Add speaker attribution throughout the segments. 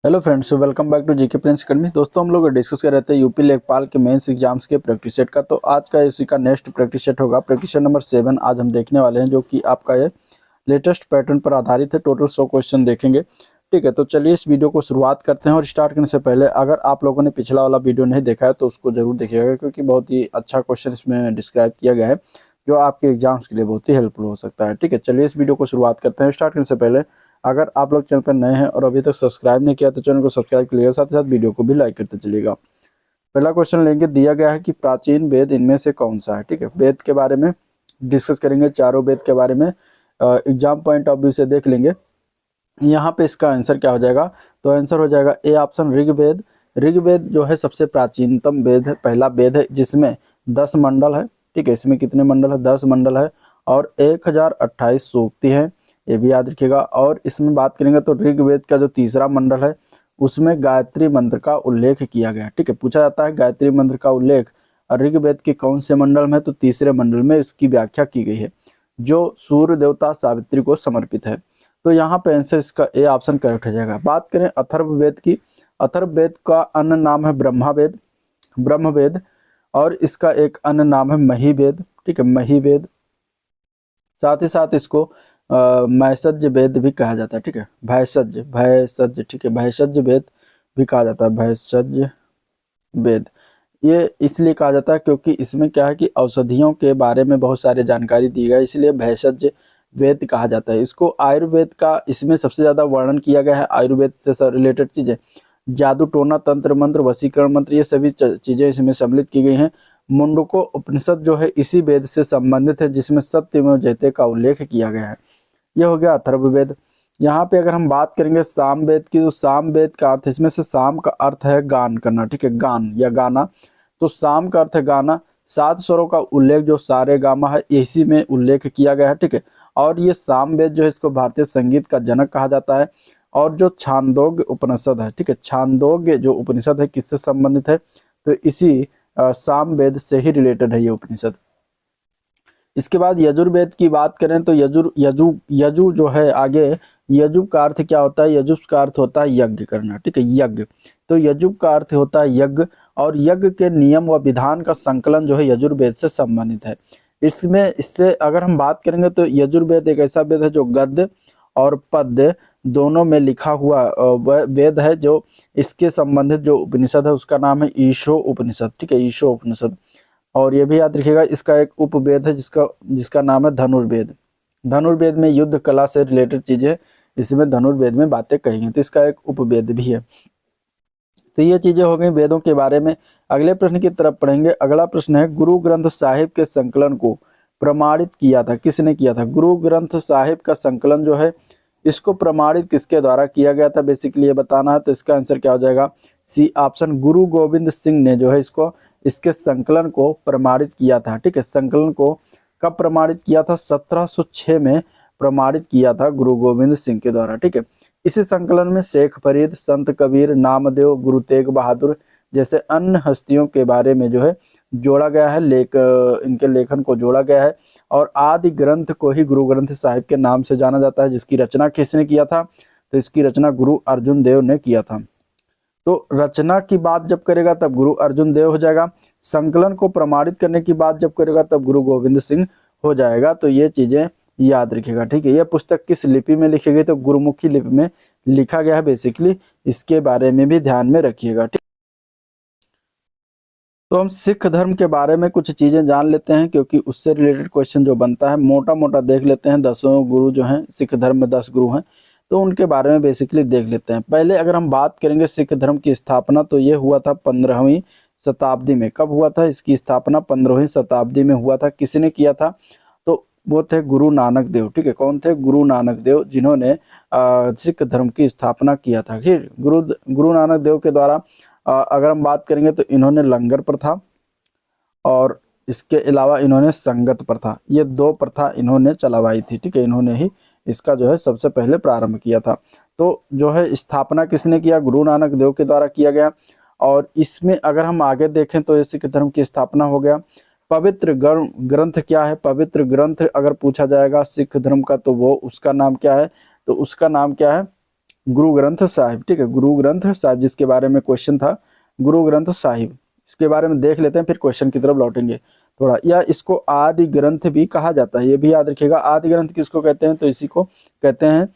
Speaker 1: Hello friends, welcome back to GK Prince Academy. दोस्तों, हम लोग डिस्कस कर रहे थे यूपी लेखपाल के मेंस एग्जाम्स के प्रैक्टिस सेट का। तो आज का इसी का नेक्स्ट प्रैक्टिस सेट होगा, प्रैक्टिस सेट नंबर 7 आज हम देखने वाले हैं, जो कि आपका ये लेटेस्ट पैटर्न पर आधारित है। टोटल 100 क्वेश्चन देखेंगे। ठीक है, तो चलिए इस वीडियो को शुरुआत करते हैं। और स्टार्ट करने से पहले अगर आप लोगों ने पिछला वाला वीडियो नहीं देखा है तो उसको जरूर देखिएगा, क्योंकि बहुत ही अच्छा क्वेश्चन इसमें डिस्क्राइब किया गया है, जो आपके एग्जाम्स के लिए बहुत ही हेल्पफुल हो सकता है। ठीक है, चलिए इस वीडियो को शुरुआत करते हैं। स्टार्ट करने से पहले अगर आप लोग चैनल पर नए हैं और अभी तक सब्सक्राइब नहीं किया तो चैनल को सब्सक्राइब कर लीजिएगा, साथ ही साथ वीडियो को भी लाइक करते चलिएगा। पहला क्वेश्चन लेंगे, दिया गया है कि प्राचीन वेद इनमें से कौन सा है। ठीक है, वेद के बारे में डिस्कस करेंगे, चारों वेद के बारे में एग्जाम पॉइंट ऑफ व्यू से देख लेंगे। यहाँ पे इसका आंसर क्या हो जाएगा, तो आंसर हो जाएगा ए ऑप्शन, ऋग्वेद। ऋग्वेद जो है सबसे प्राचीनतम वेद है, पहला वेद है, जिसमें 10 मंडल है। ठीक है, इसमें कितने मंडल है, 10 मंडल है और 1028 सूक्ति है, ये भी याद रखिएगा। और इसमें बात करेंगे तो ऋग्वेद का जो तीसरा मंडल है उसमें गायत्री मंत्र का उल्लेख किया गया है। ठीक है, पूछा जाता है गायत्री मंत्र का उल्लेख ऋग्वेद के कौन से मंडल में, तो तीसरे मंडल में इसकी व्याख्या की गई है, जो सूर्य देवता सावित्री को समर्पित है। तो यहाँ पे आंसर इसका ए ऑप्शन करेक्ट हो जाएगा। बात करें अथर्ववेद की, अथर्ववेद का अन्य नाम है ब्रह्मवेद, ब्रह्मवेद। और इसका एक अन्य नाम है महिवेद। ठीक है, महिवेद। साथ ही साथ इसको मैसज वेद भी कहा जाता है। ठीक है, भैषज भैषज, ठीक है, भैषज वेद भी कहा जाता है, भैषज वेद। ये इसलिए कहा जाता है क्योंकि इसमें क्या है कि औषधियों के बारे में बहुत सारी जानकारी दी गई, इसलिए भैषज वेद कहा जाता है। इसको आयुर्वेद का इसमें सबसे ज़्यादा वर्णन किया गया है, आयुर्वेद से रिलेटेड चीज़ें, जादू टोना तंत्र मंत्र वशीकरण मंत्र, ये सभी चीज़ें इसमें सम्मिलित की गई हैं। मुंडको उपनिषद जो है इसी वेद से संबंधित है, जिसमें सत्यमेव जयते का उल्लेख किया गया है। यह हो गया अथर्ववेद। यहाँ पे अगर हम बात करेंगे सामवेद की, तो सामवेद का अर्थ, इसमें से साम का अर्थ है गान करना। ठीक है, गान या गाना, तो साम का अर्थ है गाना। 7 स्वरों का उल्लेख जो सारे गामा है इसी में उल्लेख किया गया है। ठीक है, और ये सामवेद जो है इसको भारतीय संगीत का जनक कहा जाता है। और जो छांदोग्य उपनिषद है, ठीक है, छांदोग्य जो उपनिषद है किससे संबंधित है, तो इसी सामवेद से ही रिलेटेड है ये उपनिषद। इसके बाद यजुर्वेद की बात करें तो यजु जो है आगे, यजु का अर्थ क्या होता है, यजु का अर्थ होता है यज्ञ करना। ठीक है, यज्ञ, तो यजु का अर्थ होता है यज्ञ, और यज्ञ के नियम व विधान का संकलन जो है यजुर्वेद से संबंधित है। इसमें इससे अगर हम बात करेंगे तो यजुर्वेद एक ऐसा वेद है जो गद्य और पद्य दोनों में लिखा हुआ वेद है। जो इसके संबंधित जो उपनिषद है उसका नाम है ईशो उपनिषद। ठीक है, ईशो उपनिषद। और ये भी याद रखिएगा, इसका एक उपवेद है जिसका जिसका नाम है धनुर्वेद। धनुर्वेद में युद्ध कला से रिलेटेड चीजें इसमें धनुर्वेद में बातें कही गई, तो इसका एक उपवेद भी है। तो ये चीजें हो गई वेदों के बारे में। अगले प्रश्न की तरफ पढ़ेंगे। अगला प्रश्न है, गुरु ग्रंथ साहिब के संकलन को प्रमाणित किया था, किसने किया था। गुरु ग्रंथ साहिब का संकलन जो है इसको प्रमाणित किसके द्वारा किया गया था, बेसिकली ये बताना है। तो इसका आंसर क्या हो जाएगा, सी ऑप्शन, गुरु गोविंद सिंह ने जो है इसको इसके संकलन को प्रमाणित किया था। ठीक है, संकलन को कब प्रमाणित किया था, 1706 में प्रमाणित किया था गुरु गोविंद सिंह के द्वारा। ठीक है, इसी संकलन में शेख फरीद, संत कबीर, नामदेव, गुरु तेग बहादुर जैसे अन्य हस्तियों के बारे में जो है जोड़ा गया है, इनके लेखन को जोड़ा गया है। और आदि ग्रंथ को ही गुरु ग्रंथ साहिब के नाम से जाना जाता है, जिसकी रचना किसने किया था, तो इसकी रचना गुरु अर्जुन देव ने किया था। तो रचना की बात जब करेगा तब गुरु अर्जुन देव हो जाएगा, संकलन को प्रमाणित करने की बात जब करेगा तब गुरु गोविंद सिंह हो जाएगा। तो ये चीजें याद रखिएगा। ठीक है, यह पुस्तक किस लिपि में लिखी गई, तो गुरुमुखी लिपि में लिखा गया है बेसिकली, इसके बारे में भी ध्यान में रखिएगा। ठीक, तो हम सिख धर्म के बारे में कुछ चीजें जान लेते हैं, क्योंकि उससे रिलेटेड क्वेश्चन जो बनता है मोटा मोटा देख लेते हैं। 10 गुरु जो हैं सिख धर्म में, 10 गुरु हैं, तो उनके बारे में बेसिकली देख लेते हैं। पहले अगर हम बात करेंगे सिख धर्म की स्थापना, तो ये हुआ था 15वीं शताब्दी में। कब हुआ था इसकी स्थापना, 15वीं शताब्दी में हुआ था। किसने किया था, तो वो थे गुरु नानक देव। ठीक है, कौन थे, गुरु नानक देव, जिन्होंने सिख धर्म की स्थापना किया था। फिर गुरु नानक देव के द्वारा अगर हम बात करेंगे तो इन्होंने लंगर प्रथा और इसके अलावा इन्होंने संगत प्रथा, ये 2 प्रथा इन्होंने चलवाई थी। ठीक है, इन्होंने ही इसका जो है सबसे पहले प्रारंभ किया था। तो जो है स्थापना किसने किया, गुरु नानक देव के द्वारा किया गया। और इसमें अगर हम आगे देखें तो ये सिख धर्म की स्थापना हो गया। पवित्र ग्रंथ क्या है, पवित्र ग्रंथ अगर पूछा जाएगा सिख धर्म का, तो वो उसका नाम क्या है, तो उसका नाम क्या है, गुरु ग्रंथ साहिब, ठीक है, गुरु ग्रंथ साहिब जिसके बारे में क्वेश्चन था, गुरु ग्रंथ साहिब, इसके बारे में देख लेते हैं फिर क्वेश्चन की तरफ लौटेंगे थोड़ा। या इसको आदि ग्रंथ भी कहा जाता है, ये भी याद रखिएगा। आदि ग्रंथ किसको कहते हैं, तो इसी को कहते हैं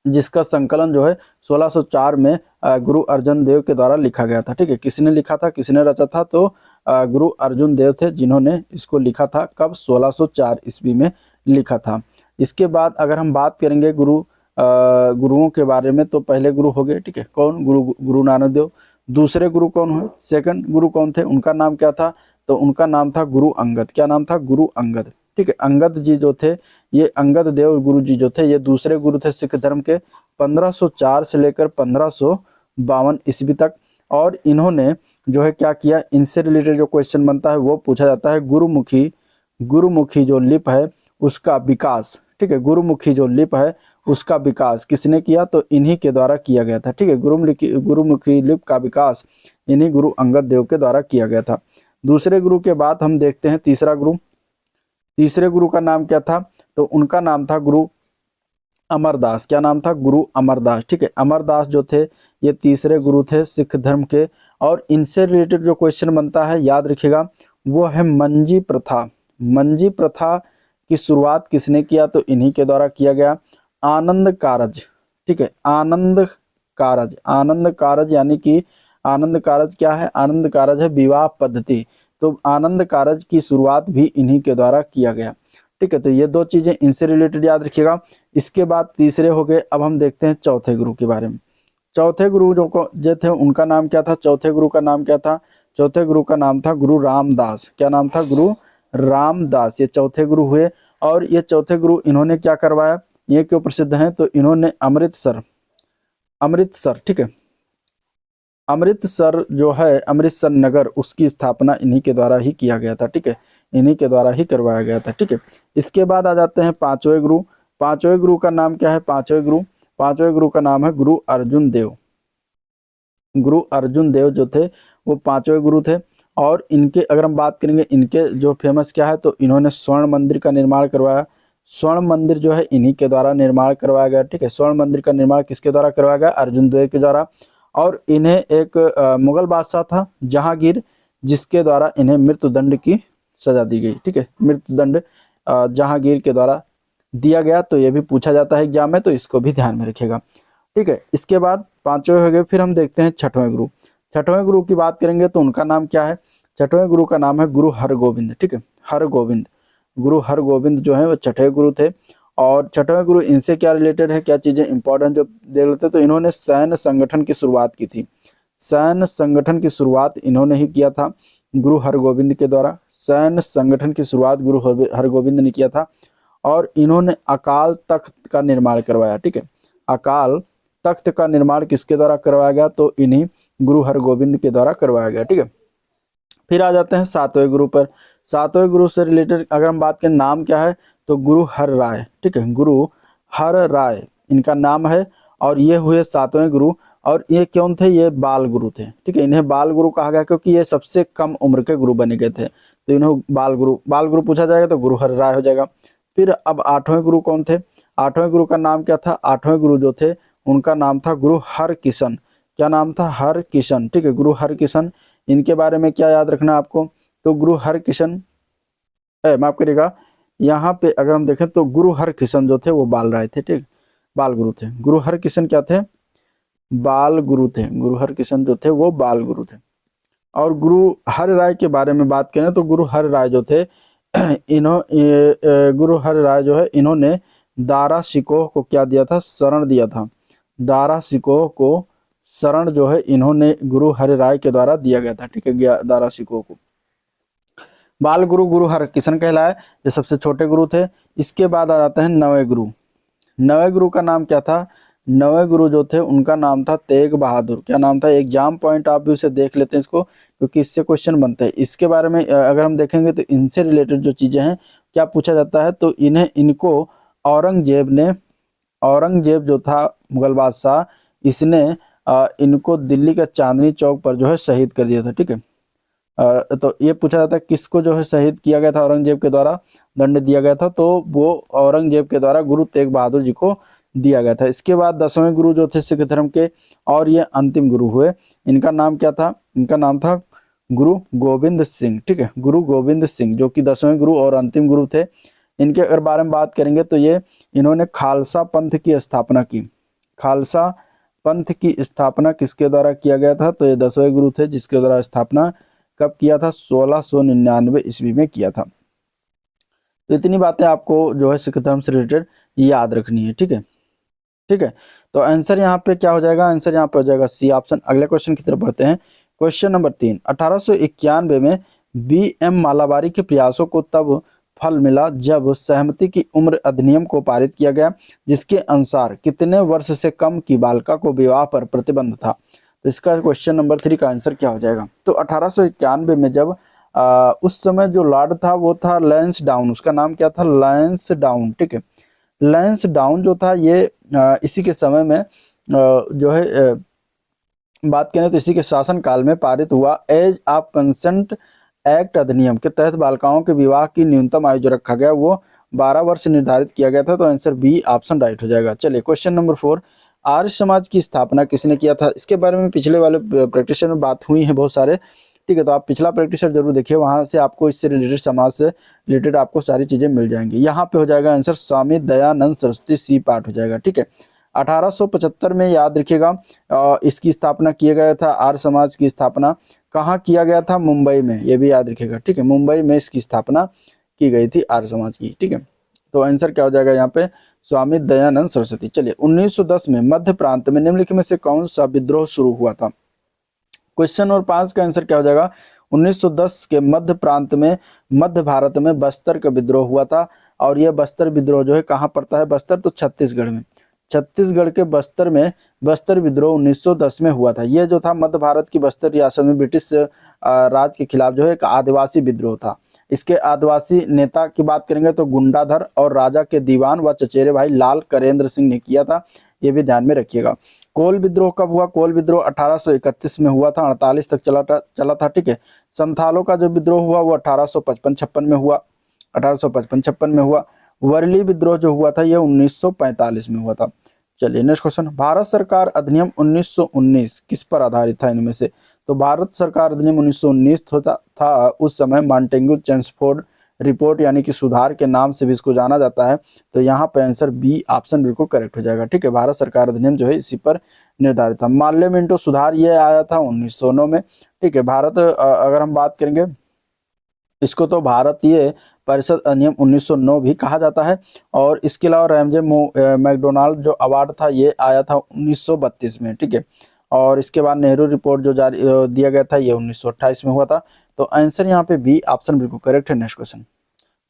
Speaker 1: जिसका संकलन जो है 1604 में गुरु अर्जुन देव के द्वारा लिखा गया था, ठीक है। किसने लिखा था, किसने रचा था, तो गुरु अर्जुन देव थे जिन्होंने इसको लिखा था। कब, 1604 ईस्वी में लिखा था। इसके बाद अगर हम बात करेंगे गुरुओं के बारे में, तो पहले गुरु हो गए, ठीक है, कौन, गुरु नानक देव। दूसरे गुरु कौन हुए, सेकंड गुरु कौन थे, उनका नाम क्या था, तो उनका नाम था गुरु अंगद। क्या नाम था, गुरु अंगद, ठीक है। अंगद जी जो थे, ये अंगद देव गुरु जी जो थे, ये दूसरे गुरु थे सिख धर्म के 1504 से लेकर 1552 ईस्वी तक। और इन्होंने जो है क्या किया, इनसे रिलेटेड जो क्वेश्चन बनता है वो पूछा जाता है। गुरुमुखी जो लिपि है उसका विकास, ठीक है, गुरुमुखी जो लिपि है उसका विकास किसने किया, तो इन्हीं के द्वारा किया गया था, ठीक है। गुरुमुखी लिपि का विकास इन्हीं गुरु अंगद देव के द्वारा किया गया था। दूसरे गुरु के बाद हम देखते हैं तीसरा गुरु। तीसरे गुरु का नाम क्या था, तो उनका नाम था गुरु अमरदास। क्या नाम था, गुरु अमरदास, ठीक है। अमरदास जो थे ये तीसरे गुरु थे सिख धर्म के। और इनसे रिलेटेड जो क्वेश्चन बनता है याद रखिएगा, वो है मंजी प्रथा। मंजी प्रथा की शुरुआत किसने किया, तो इन्हीं के द्वारा किया गया। आनंद कारज, ठीक है, आनंद कारज यानी कि आनंद कारज क्या है, आनंद कारज है विवाह पद्धति। तो आनंद कारज की शुरुआत भी इन्हीं के द्वारा किया गया, ठीक है। तो ये दो चीजें इनसे रिलेटेड याद रखिएगा। इसके बाद तीसरे हो गए। अब हम देखते हैं चौथे गुरु के बारे में। चौथे गुरु जो थे उनका नाम क्या था, चौथे गुरु का नाम क्या था, चौथे गुरु का नाम था गुरु रामदास। क्या नाम था, गुरु रामदास, ये चौथे गुरु हुए। और ये चौथे गुरु इन्होंने क्या करवाया, ये क्यों प्रसिद्ध हैं, तो इन्होंने अमृतसर, ठीक है, अमृतसर जो है, अमृतसर नगर, उसकी स्थापना इन्हीं के द्वारा ही किया गया था, ठीक है, इन्हीं के द्वारा ही करवाया गया था, ठीक है। इसके बाद आ जाते हैं पांचवें गुरु। पांचवें गुरु का नाम क्या है, पांचवें गुरु का नाम है गुरु अर्जुन देव। गुरु अर्जुन देव जो थे वो पांचवें गुरु थे। और इनके अगर हम बात करेंगे, इनके जो फेमस क्या है, तो इन्होंने स्वर्ण मंदिर का निर्माण करवाया। स्वर्ण मंदिर जो है इन्हीं के द्वारा निर्माण करवाया गया, ठीक है। स्वर्ण मंदिर का निर्माण किसके द्वारा करवाया गया, अर्जुन देव के द्वारा। और इन्हें एक मुगल बादशाह था जहांगीर, जिसके द्वारा इन्हें मृत्युदंड की सजा दी गई, ठीक है, मृत्युदंड जहांगीर के द्वारा दिया गया। तो ये भी पूछा जाता है एग्जाम में, तो इसको भी ध्यान में रखिएगा, ठीक है। इसके बाद पांचवें हो गए, फिर हम देखते हैं छठवें गुरु। छठवें गुरु की बात करेंगे तो उनका नाम क्या है, छठवें गुरु का नाम है गुरु हरगोविंद, ठीक है, हरगोविंद। गुरु हरगोविंद जो है वो छठे गुरु थे। और छठवें गुरु इनसे क्या रिलेटेड है, क्या चीजें इंपॉर्टेंट जो देख लेते, तो इन्होंने सैन्य संगठन की शुरुआत की थी। सैन्य संगठन की शुरुआत इन्होंने ही किया था गुरु हरगोविंद के द्वारा। सैन्य संगठन की शुरुआत गुरु हरगोविंद ने किया था। और इन्होंने अकाल तख्त का निर्माण करवाया, ठीक है। अकाल तख्त का निर्माण किसके द्वारा करवाया गया, तो इन्हीं गुरु हरगोविंद के द्वारा करवाया गया, ठीक है। फिर आ जाते हैं सातवें गुरु पर। सातवें गुरु से रिलेटेड अगर हम बात करें, नाम क्या है, तो गुरु हर राय, ठीक है, गुरु हर राय इनका नाम है। और ये हुए सातवें गुरु। और ये कौन थे, ये बाल गुरु थे, ठीक है। इन्हें बाल गुरु कहा गया क्योंकि ये सबसे कम उम्र के गुरु बने गए थे, तो इन्हें बाल गुरु पूछा जाएगा तो गुरु हर राय हो जाएगा। फिर अब आठवें गुरु कौन थे, आठवें गुरु का नाम क्या था, आठवें गुरु जो थे उनका नाम था गुरु हर किशन। क्या नाम था, हर किशन, ठीक है, गुरु हर किशन। इनके बारे में क्या याद रखना है आपको, तो गुरु हर किशन, माफ करिएगा, यहाँ पे अगर हम देखें तो गुरु हर किशन जो थे वो बाल राय थे, ठीक, बाल गुरु थे। गुरु हर किशन क्या थे, बाल गुरु थे। गुरु हर किशन जो थे वो बाल गुरु थे। और गुरु हर राय के बारे में बात करें तो गुरु हर राय जो थे गुरु हर राय जो है इन्होंने दारा शिकोह को क्या दिया था, शरण दिया था। दारा शिकोह को शरण जो है इन्होंने गुरु हर राय के द्वारा दिया गया था, ठीक है, दारा शिकोह को। बाल गुरु गुरु हर किशन कहलाए, ये सबसे छोटे गुरु थे। इसके बाद आ जाते हैं नवें गुरु। नवें गुरु का नाम क्या था, नवें गुरु जो थे उनका नाम था तेग बहादुर। क्या नाम था, एग्जाम पॉइंट आप भी उसे देख लेते हैं इसको, क्योंकि इससे क्वेश्चन बनते हैं। इसके बारे में अगर हम देखेंगे तो इनसे रिलेटेड जो चीजें हैं क्या पूछा जाता है, तो इनको औरंगजेब जो था मुगल बादशाह, इसने इनको दिल्ली का चांदनी चौक पर जो है शहीद कर दिया था, ठीक है। तो ये पूछा जाता है किसको जो है शहीद किया गया था, औरंगजेब के द्वारा दंड दिया गया था, तो वो औरंगजेब के द्वारा गुरु तेग बहादुर जी को दिया गया था। इसके बाद 10वें गुरु जो थे सिख धर्म के और ये अंतिम गुरु हुए, इनका नाम क्या था? इनका नाम था गुरु गोविंद सिंह। ठीक है, गुरु गोविंद सिंह जो कि 10वें गुरु और अंतिम गुरु थे। इनके अगर बारे में बात करेंगे तो ये इन्होंने खालसा पंथ की स्थापना की। खालसा पंथ की स्थापना किसके द्वारा किया गया था? तो ये 10वें गुरु थे जिसके द्वारा स्थापना कब किया था? 1699 ईस्वी में किया था। तो इतनी बातें आपको जो है सिख धर्म से रिलेटेड याद रखनी है। ठीक है, ठीक है। तो आंसर यहाँ पे क्या हो जाएगा? आंसर यहाँ पे हो जाएगा सी ऑप्शन। अगले क्वेश्चन की तरफ बढ़ते हैं। क्वेश्चन नंबर 3, 1891 में बी.एम. मालाबारी के प्रयासों को तब फल मिला जब सहमति की उम्र अधिनियम को पारित किया गया, जिसके अनुसार कितने वर्ष से कम की बालिका को विवाह पर प्रतिबंध था। तो इसका क्वेश्चन नंबर 3 का आंसर क्या हो जाएगा? तो 1891 में जब उस समय जो लॉर्ड था वो था लैंसडाउन, उसका नाम क्या था? लैंसडाउन। ठीक है, लैंसडाउन जो था ये इसी के समय में जो है बात करें तो इसी के शासन काल में पारित हुआ एज ऑफ कंसेंट एक्ट अधिनियम के तहत बालिकाओं के विवाह की न्यूनतम आयु जो रखा गया वो 12 वर्ष निर्धारित किया गया था। तो आंसर बी ऑप्शन राइट हो जाएगा। चलिए क्वेश्चन नंबर 4, आर्य समाज की स्थापना किसने किया था? इसके बारे में पिछले वाले प्रैक्टिस में बात हुई है बहुत सारे। ठीक है, तो आप पिछला प्रैक्टिस जरूर देखिए, वहां से आपको इससे रिलेटेड, समाज से रिलेटेड आपको सारी चीजें मिल जाएंगी। यहाँ पे हो जाएगा answer Swami Dayanand Saraswati, C part हो जाएगा। ठीक है, 1875 में याद रखिएगा इसकी स्थापना किया गया था। आर्य समाज की स्थापना कहाँ किया गया था? मुंबई में, ये भी याद रखिएगा। ठीक है, मुंबई में इसकी स्थापना की गई थी आर्य समाज की। ठीक है, तो आंसर क्या हो जाएगा यहाँ पे? स्वामी दयानंद सरस्वती। चलिए 1910 में मध्य प्रांत में निम्नलिखित में से कौन सा विद्रोह शुरू हुआ था? क्वेश्चन नंबर 5 का आंसर क्या हो जाएगा? 1910 के मध्य प्रांत में, मध्य भारत में बस्तर का विद्रोह हुआ था। और यह बस्तर विद्रोह जो है कहाँ पड़ता है? बस्तर तो छत्तीसगढ़ में, छत्तीसगढ़ के बस्तर में बस्तर विद्रोह 1910 में हुआ था। यह जो था मध्य भारत की बस्तर रियासत में ब्रिटिश राज के खिलाफ जो है एक आदिवासी विद्रोह था। इसके आदिवासी नेता की बात करेंगे तो गुंडाधर और राजा के दीवान व चचेरे भाई लाल करेंद्र सिंह ने किया था। ये भी ध्यान में रखिएगा। कोल विद्रोह कब हुआ? कोल विद्रोह 1831 में हुआ था, 48 तक चला था। ठीक है, संथालों का जो विद्रोह हुआ वो 1855-56 में हुआ, 1855-56 में हुआ। वर्ली विद्रोह जो हुआ था ये 1945 में हुआ था। चलिए नेक्स्ट क्वेश्चन, भारत सरकार अधिनियम 1919 किस पर आधारित था इनमें से? तो भारत सरकार अधिनियम 1919 था उस समय मॉन्टेग्यू चेम्सफोर्ड रिपोर्ट यानी कि सुधार के नाम से भी इसको जाना जाता है। तो यहाँ पे आंसर बी ऑप्शन बिल्कुल करेक्ट हो जाएगा। ठीक है, भारत सरकार अधिनियम जो है इसी पर निर्धारित था। माल्य मिंटो सुधार ये आया था 1909 में। ठीक है, भारत अगर हम बात करेंगे इसको तो भारतीय परिषद अधिनियम 1909 भी कहा जाता है। और इसके अलावा रैमजे मैकडोनाल्ड जो अवार्ड था ये आया था 1932 में। ठीक है, और इसके बाद नेहरू रिपोर्ट जो जारी दिया गया था ये 1928 में हुआ था। तो आंसर यहाँ पे बी ऑप्शन बिल्कुल करेक्ट है। नेक्स्ट क्वेश्चन,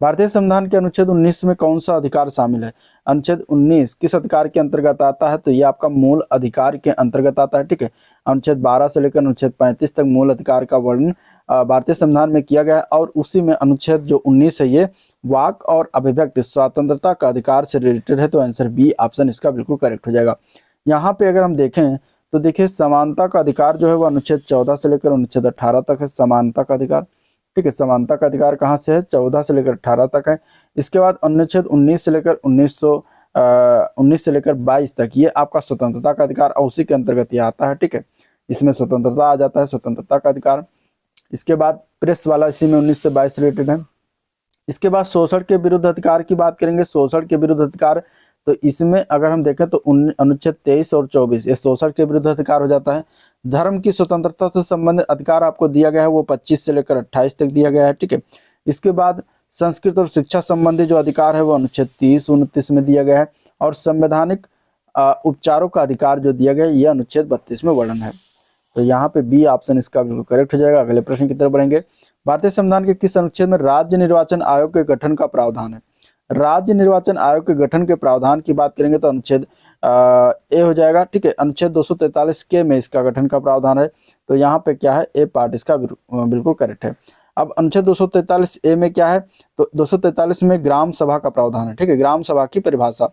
Speaker 1: भारतीय संविधान के अनुच्छेद 19 में कौन सा अधिकार शामिल है? अनुच्छेद 19 किस अधिकार के अंतर्गत आता है? तो ये आपका मूल अधिकार के अंतर्गत आता है। ठीक है, अनुच्छेद 12 से लेकर अनुच्छेद 35 तक मूल अधिकार का वर्णन भारतीय संविधान में किया गया है। और उसी में अनुच्छेद जो 19 है ये वाक और अभिव्यक्ति स्वतंत्रता का अधिकार से रिलेटेड है। तो आंसर बी ऑप्शन इसका बिल्कुल करेक्ट हो जाएगा। यहाँ पे अगर हम देखें तो देखिए समानता का अधिकार जो है वो अनुच्छेद 14 से लेकर अनुच्छेद 18 तक है, समानता का अधिकार। ठीक है, समानता का अधिकार कहाँ से है? 14 से लेकर 18 तक है। इसके बाद अनुच्छेद 19 से लेकर 19 से लेकर 22 तक ये आपका स्वतंत्रता का अधिकार और उसी के अंतर्गत ये आता है। ठीक है, इसमें स्वतंत्रता आ जाता है, स्वतंत्रता का अधिकार। इसके बाद प्रेस वाला इसी में 19 से 22 रिलेटेड है। इसके बाद शोषण के विरुद्ध अधिकार की बात करेंगे। शोषण के विरुद्ध अधिकार तो इसमें अगर हम देखें तो अनुच्छेद 23 और 24 ये शोषण के विरुद्ध अधिकार हो जाता है। धर्म की स्वतंत्रता से संबंधित अधिकार आपको दिया गया है वो 25 से लेकर 28 तक दिया गया है। ठीक है, इसके बाद संस्कृत और शिक्षा संबंधी जो अधिकार है वो अनुच्छेद 30-29 में दिया गया है। और संवैधानिक उपचारों का अधिकार जो दिया गया है ये अनुच्छेद 32 में वर्णन है। तो यहाँ पे बी ऑप्शन इसका बिल्कुल करेक्ट हो जाएगा। अगले प्रश्न की तरफ बढ़ेंगे। भारतीय संविधान के किस अनुच्छेद में राज्य निर्वाचन आयोग के गठन का प्रावधान है? राज्य निर्वाचन आयोग के गठन के प्रावधान की बात करेंगे तो अनुच्छेद ए हो जाएगा। ठीक है, अनुच्छेद 243 के में इसका गठन का प्रावधान है। तो यहाँ पे क्या है? ए पार्ट इसका बिल्कुल करेक्ट है। अब अनुच्छेद 243 ए में क्या है? तो 243 में ग्राम सभा का प्रावधान है। ठीक है, ग्राम सभा की परिभाषा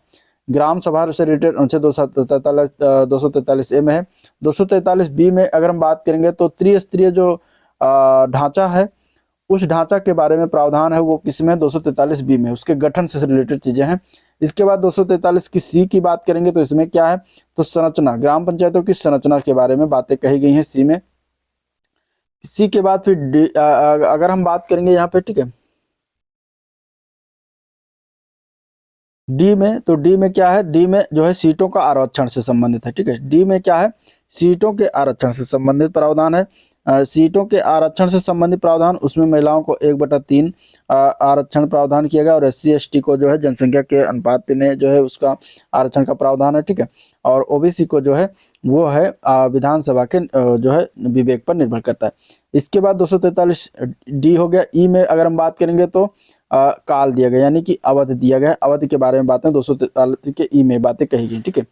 Speaker 1: ग्राम सभा से रिलेटेड अनुच्छेद 243 ए में है। 243 बी में अगर हम बात करेंगे तो त्रिस्तरीय जो ढांचा है उस ढांचा के बारे में प्रावधान है वो किसमें? 243 बी में, उसके गठन से रिलेटेड चीजें हैं। इसके बाद 243 की सी की बात करेंगे तो इसमें क्या है, तो संरचना, ग्राम पंचायतों की संरचना के बारे में बातें कही गई हैं सी में। सी के बाद फिर डी, अगर हम बात करेंगे यहाँ पे, ठीक है, डी में, तो डी में क्या है, डी में जो है सीटों का आरक्षण से संबंधित है, ठीक है, डी में क्या है, सीटों के आरक्षण से संबंधित प्रावधान है। सीटों के आरक्षण से संबंधित प्रावधान, उसमें महिलाओं को 1/3 आरक्षण प्रावधान किया गया और SC ST को जो है जनसंख्या के अनुपात में जो है उसका आरक्षण का प्रावधान है, ठीक है, और ओबीसी को जो है वो है विधानसभा के जो है विवेक पर निर्भर करता है। इसके बाद 243 डी हो गया। ई में अगर हम बात करेंगे तो काल दिया गया, यानी कि अवधि दिया गया, अवधि के बारे में बातें 243 के ई में बातें कही गई, ठीक है।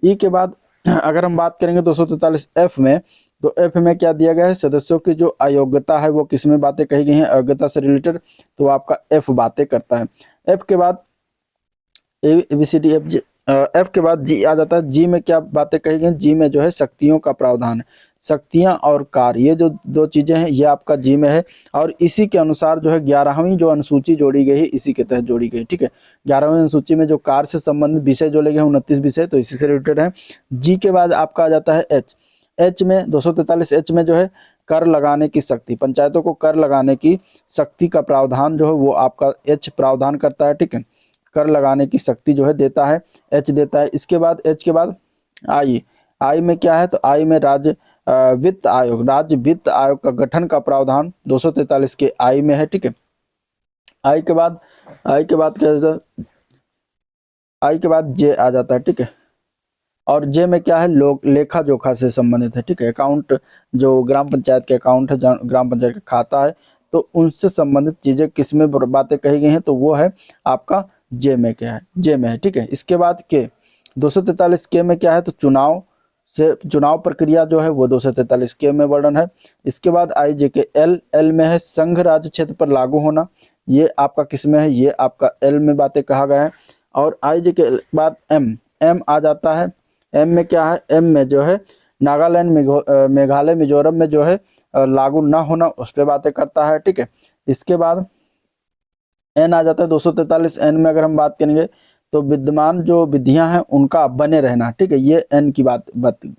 Speaker 1: ई के बाद अगर हम बात करेंगे 243 एफ में, तो एफ में क्या दिया गया है, सदस्यों की जो अयोग्यता है वो किस में बातें कही गई हैं, अयोग्यता से रिलेटेड, तो आपका एफ बातें करता है। एफ के बाद ABCD एफ के बाद जी आ जाता है। जी में क्या बातें कही गई, जी में जो है शक्तियों का प्रावधान है, शक्तियां और कार्य, ये जो दो चीजें हैं ये आपका जी में है, और इसी के अनुसार जो है 11वीं जो अनुसूची जोड़ी गई है इसी के तहत जोड़ी गई, ठीक है। 11वीं अनुसूची में जो कार्य से संबंधित विषय जोड़े गए 29 विषय, तो इसी से रिलेटेड है। जी के बाद आपका आ जाता है एच। एच में 243 एच में जो है कर लगाने की शक्ति, पंचायतों को कर लगाने की शक्ति का प्रावधान जो है वो आपका एच प्रावधान करता है, ठीक है, कर लगाने की शक्ति जो है देता है, एच देता है। इसके बाद एच के बाद आई। आई में क्या है, तो आई में राज्य वित्त आयोग, राज्य वित्त आयोग का गठन का प्रावधान 243 के आई में है, ठीक है। आई के बाद क्या जाता है, आई के बाद जे आ जाता है, ठीक है, और जे में क्या है, लोग लेखा जोखा से संबंधित है, ठीक है, अकाउंट, जो ग्राम पंचायत के अकाउंट है, ग्राम पंचायत का खाता है, तो उनसे संबंधित चीजें किसमें बातें कही गई हैं, तो वो है आपका जे में, क्या है, जे में है, ठीक है। इसके बाद के 243 के में क्या है, तो चुनाव प्रक्रिया जो है वो 243 के में वर्णन है। इसके बाद आई जे के एल। एल में है संघ राज्य क्षेत्र पर लागू होना, ये आपका किस में है, ये आपका एल में बातें कहा गया है। और आई जे के बाद एम। एम आ जाता है। एम में क्या है, एम में जो है नागालैंड, मेघालय, मिजोरम में जो है लागू ना होना, उस पर बातें करता है, ठीक है। इसके बाद एन आ जाता है 243। एन में अगर हम बात करेंगे तो विद्यमान जो विधियां हैं उनका बने रहना, ठीक है, ये एन की बात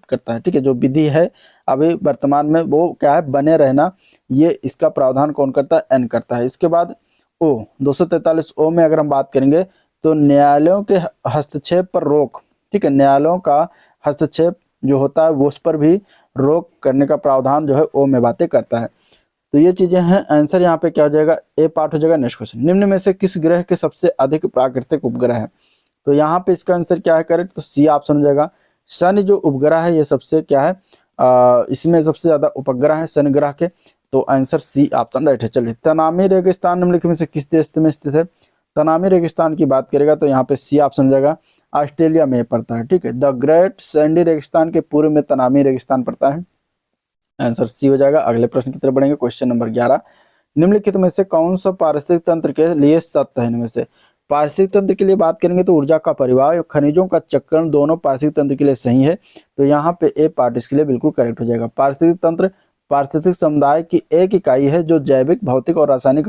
Speaker 1: करता है, ठीक है, जो विधि है अभी वर्तमान में वो क्या है, बने रहना, ये इसका प्रावधान कौन करता है, एन करता है। इसके बाद ओ 243 ओ में अगर हम बात करेंगे तो न्यायालयों के हस्तक्षेप पर रोक, ठीक है, न्यायालयों का हस्तक्षेप जो होता है वो उस पर भी रोक करने का प्रावधान जो है ओ में बातें करता है। तो ये चीजें हैं। आंसर यहाँ पे क्या हो जाएगा, ए पार्ट हो जाएगा। नेक्स्ट क्वेश्चन, निम्न में से किस ग्रह के सबसे अधिक प्राकृतिक उपग्रह है, तो यहाँ पे इसका आंसर क्या है, करेक्ट, तो सी ऑप्शन हो जाएगा। शनि जो उपग्रह है ये सबसे क्या है, इसमें सबसे ज्यादा उपग्रह है शनि ग्रह के, तो आंसर सी ऑप्शन राइट है। चलिए, तनामी रेगिस्तान निम्नलिखित में से किस देश में स्थित है, तनामी रेगिस्तान की बात करेगा तो यहाँ पे सी ऑप्शन हो जाएगा, ऑस्ट्रेलिया में पड़ता है, ठीक है। द ग्रेट सैंडी रेगिस्तान के पूर्व में तनामी रेगिस्तान पड़ता है, आंसर सी हो जाएगा। अगले प्रश्न की तरफ बढ़ेंगे, क्वेश्चन नंबर 11, निम्नलिखित में से कौन सा पारिस्थितिक तंत्र के लिए सत्य है, इनमें से पारिस्थितिक तंत्र के लिए बात करेंगे तो ऊर्जा का परिवाह और खनिजों का चक्रण दोनों पारिस्थितिक तंत्र के लिए सही है, तो यहाँ पे ए पार्ट इसके लिए बिल्कुल करेक्ट हो जाएगा। पारिस्थितिक तंत्र पारिस्थितिक समुदाय की एक इकाई है जो जैविक, भौतिक और रासायनिक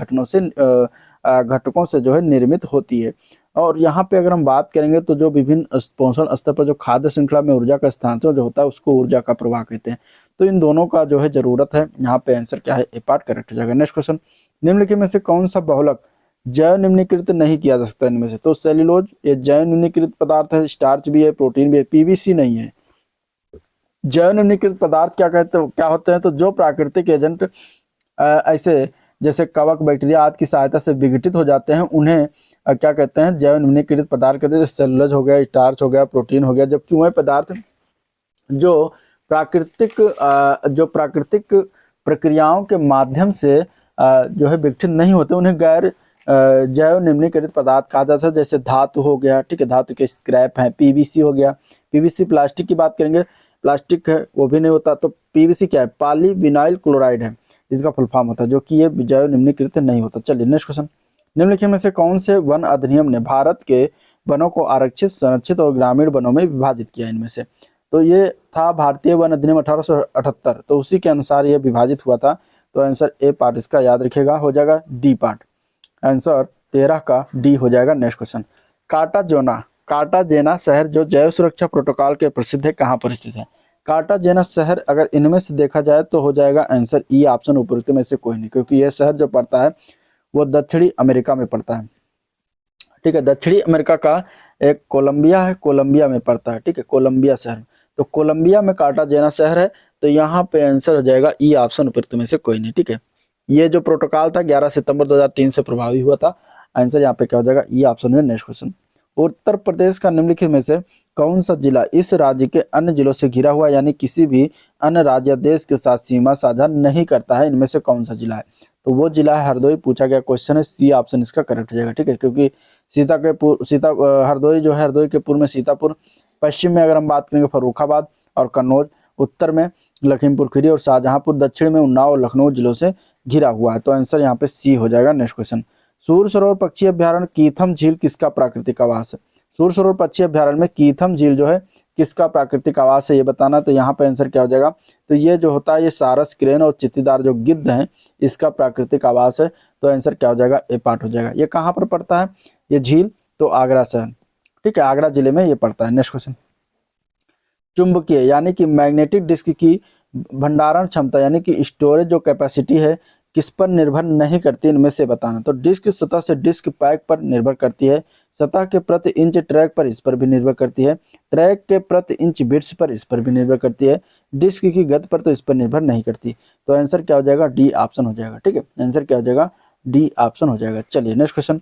Speaker 1: घटकों से जो है निर्मित होती है। और यहाँ पे अगर हम बात करेंगे तो जो विभिन्न पोषण स्तर पर जो खाद्य श्रृंखला में ऊर्जा का स्थानांतरण जो होता है उसको ऊर्जा का प्रवाह कहते हैं, तो इन दोनों का जो है जरूरत है। यहाँ पे आंसर क्या है, ए पार्ट करेक्ट हो जाएगा। नेक्स्ट क्वेश्चन, निम्नलिखित में से कौन सा बहुलक जैव निम्नीकृत नहीं किया जा सकता इनमें से, तो सेल्यूलोज ये जैव निम्नीकृत पदार्थ है, स्टार्च भी है, प्रोटीन भी है, पीवीसी नहीं है। जैव निम्नीकृत पदार्थ क्या कहते हैं, क्या होते हैं, तो जो प्राकृतिक एजेंट ऐसे जैसे कवक, बैक्टीरिया आदि की सहायता से विघटित हो जाते हैं उन्हें क्या कहते हैं, जैव निम्नीकृत पदार्थ कहते हैं। सेलुलोज हो गया, स्टार्च हो गया, प्रोटीन हो गया, जबकि वह पदार्थ जो प्राकृतिक प्रक्रियाओं के माध्यम से जो है विघटित नहीं होते उन्हें गैर जैव निम्नीकृत पदार्थ कहा जाता है। जैसे धातु हो गया, ठीक है, धातु के स्क्रैप हैं, पीवीसी हो गया, पीवीसी प्लास्टिक की बात करेंगे, प्लास्टिक है वो भी नहीं होता, तो पीवीसी क्या है, पॉलीविनाइल क्लोराइड है, इसका फुल फॉर्म होता है, जो कि ये जैव निम्नीकृत नहीं होता। चलिए नेक्स्ट क्वेश्चन, निम्नलिखित में से कौन से वन अधिनियम ने भारत के वनों को आरक्षित, संरक्षित और ग्रामीण वनों में विभाजित किया, इनमें से, तो ये था भारतीय वन अधिनियम 1878, तो उसी के अनुसार ये विभाजित हुआ था, तो आंसर ए पार्ट इसका याद रखिएगा हो जाएगा डी पार्ट, आंसर 13 का डी हो जाएगा। नेक्स्ट क्वेश्चन, कार्टाजेना शहर जो जैव सुरक्षा प्रोटोकॉल के प्रसिद्ध है कहाँ पर स्थित है? कार्टाजेना शहर अगर इनमें से देखा जाए तो हो जाएगा आंसर ई ऑप्शन, उपरोक्त में से कोई नहीं, क्योंकि यह शहर जो पड़ता है वो दक्षिणी अमेरिका में पड़ता है। ठीक है, दक्षिणी अमेरिका का एक कोलंबिया है, कोलंबिया में पड़ता है। ठीक है, कोलंबिया शहर, तो कोलंबिया में कार्टाजेना शहर है, तो यहाँ पे आंसर हो जाएगा ई ऑप्शन, उपरोक्त में से कोई नहीं। ठीक है, ये जो प्रोटोकॉल था 11 सितंबर 2003 से प्रभावी हुआ था। आंसर यहाँ पे क्या हो जाएगा? ई ऑप्शन है। नेक्स्ट क्वेश्चन, उत्तर प्रदेश का निम्नलिखित में से कौन सा जिला इस राज्य के अन्य जिलों से घिरा हुआ यानी किसी भी अन्य राज्य या देश के साथ सीमा साझा नहीं करता है? इनमें से कौन सा जिला है? तो वो जिला है हरदोई। पूछा गया क्वेश्चन है, सी ऑप्शन इसका करेक्ट हो जाएगा। ठीक है, क्योंकि हरदोई जो है, हरदोई के पूर्व में सीतापुर, पश्चिम में अगर हम बात करेंगे फर्रुखाबाद और कन्नौज, उत्तर में लखीमपुर खीरी और शाहजहांपुर, दक्षिण में उन्नाव और लखनऊ जिलों से घिरा हुआ है। तो आंसर यहाँ पे सी हो जाएगा। नेक्स्ट क्वेश्चन, सूर सरोवर पक्षी अभ्यारण्य कीथम झील किसका प्राकृतिक आवास है? सूर सरोवर पक्षी अभ्यारण्य में कीथम झील जो है किसका प्राकृतिक आवास है, ये बताना। तो यहाँ पे आंसर क्या हो जाएगा? तो ये जो होता है ये सारस, क्रेन और चित्तीदार जो गिद्ध हैं इसका प्राकृतिक आवास है। तो आंसर क्या हो जाएगा? ए पार्ट हो जाएगा। ये कहाँ पर पड़ता है ये झील? तो आगरा शहर। ठीक है, आगरा जिले में ये पड़ता है। नेक्स्ट क्वेश्चन, चुंबकीय यानी कि मैग्नेटिक डिस्क की भंडारण क्षमता यानी कि स्टोरेज जो कैपेसिटी है किस पर निर्भर नहीं करती, इनमें से बताना। तो डिस्क सतह से डिस्क पैक पर निर्भर करती है, सतह के प्रति इंच ट्रैक पर इस पर भी निर्भर करती है, ट्रैक के प्रति इंच बिट्स पर इस पर भी निर्भर करती है, डिस्क की गति पर तो इस पर निर्भर नहीं करती। तो आंसर क्या हो जाएगा? डी ऑप्शन हो जाएगा। ठीक है, आंसर क्या हो जाएगा? डी ऑप्शन हो जाएगा। चलिए नेक्स्ट क्वेश्चन,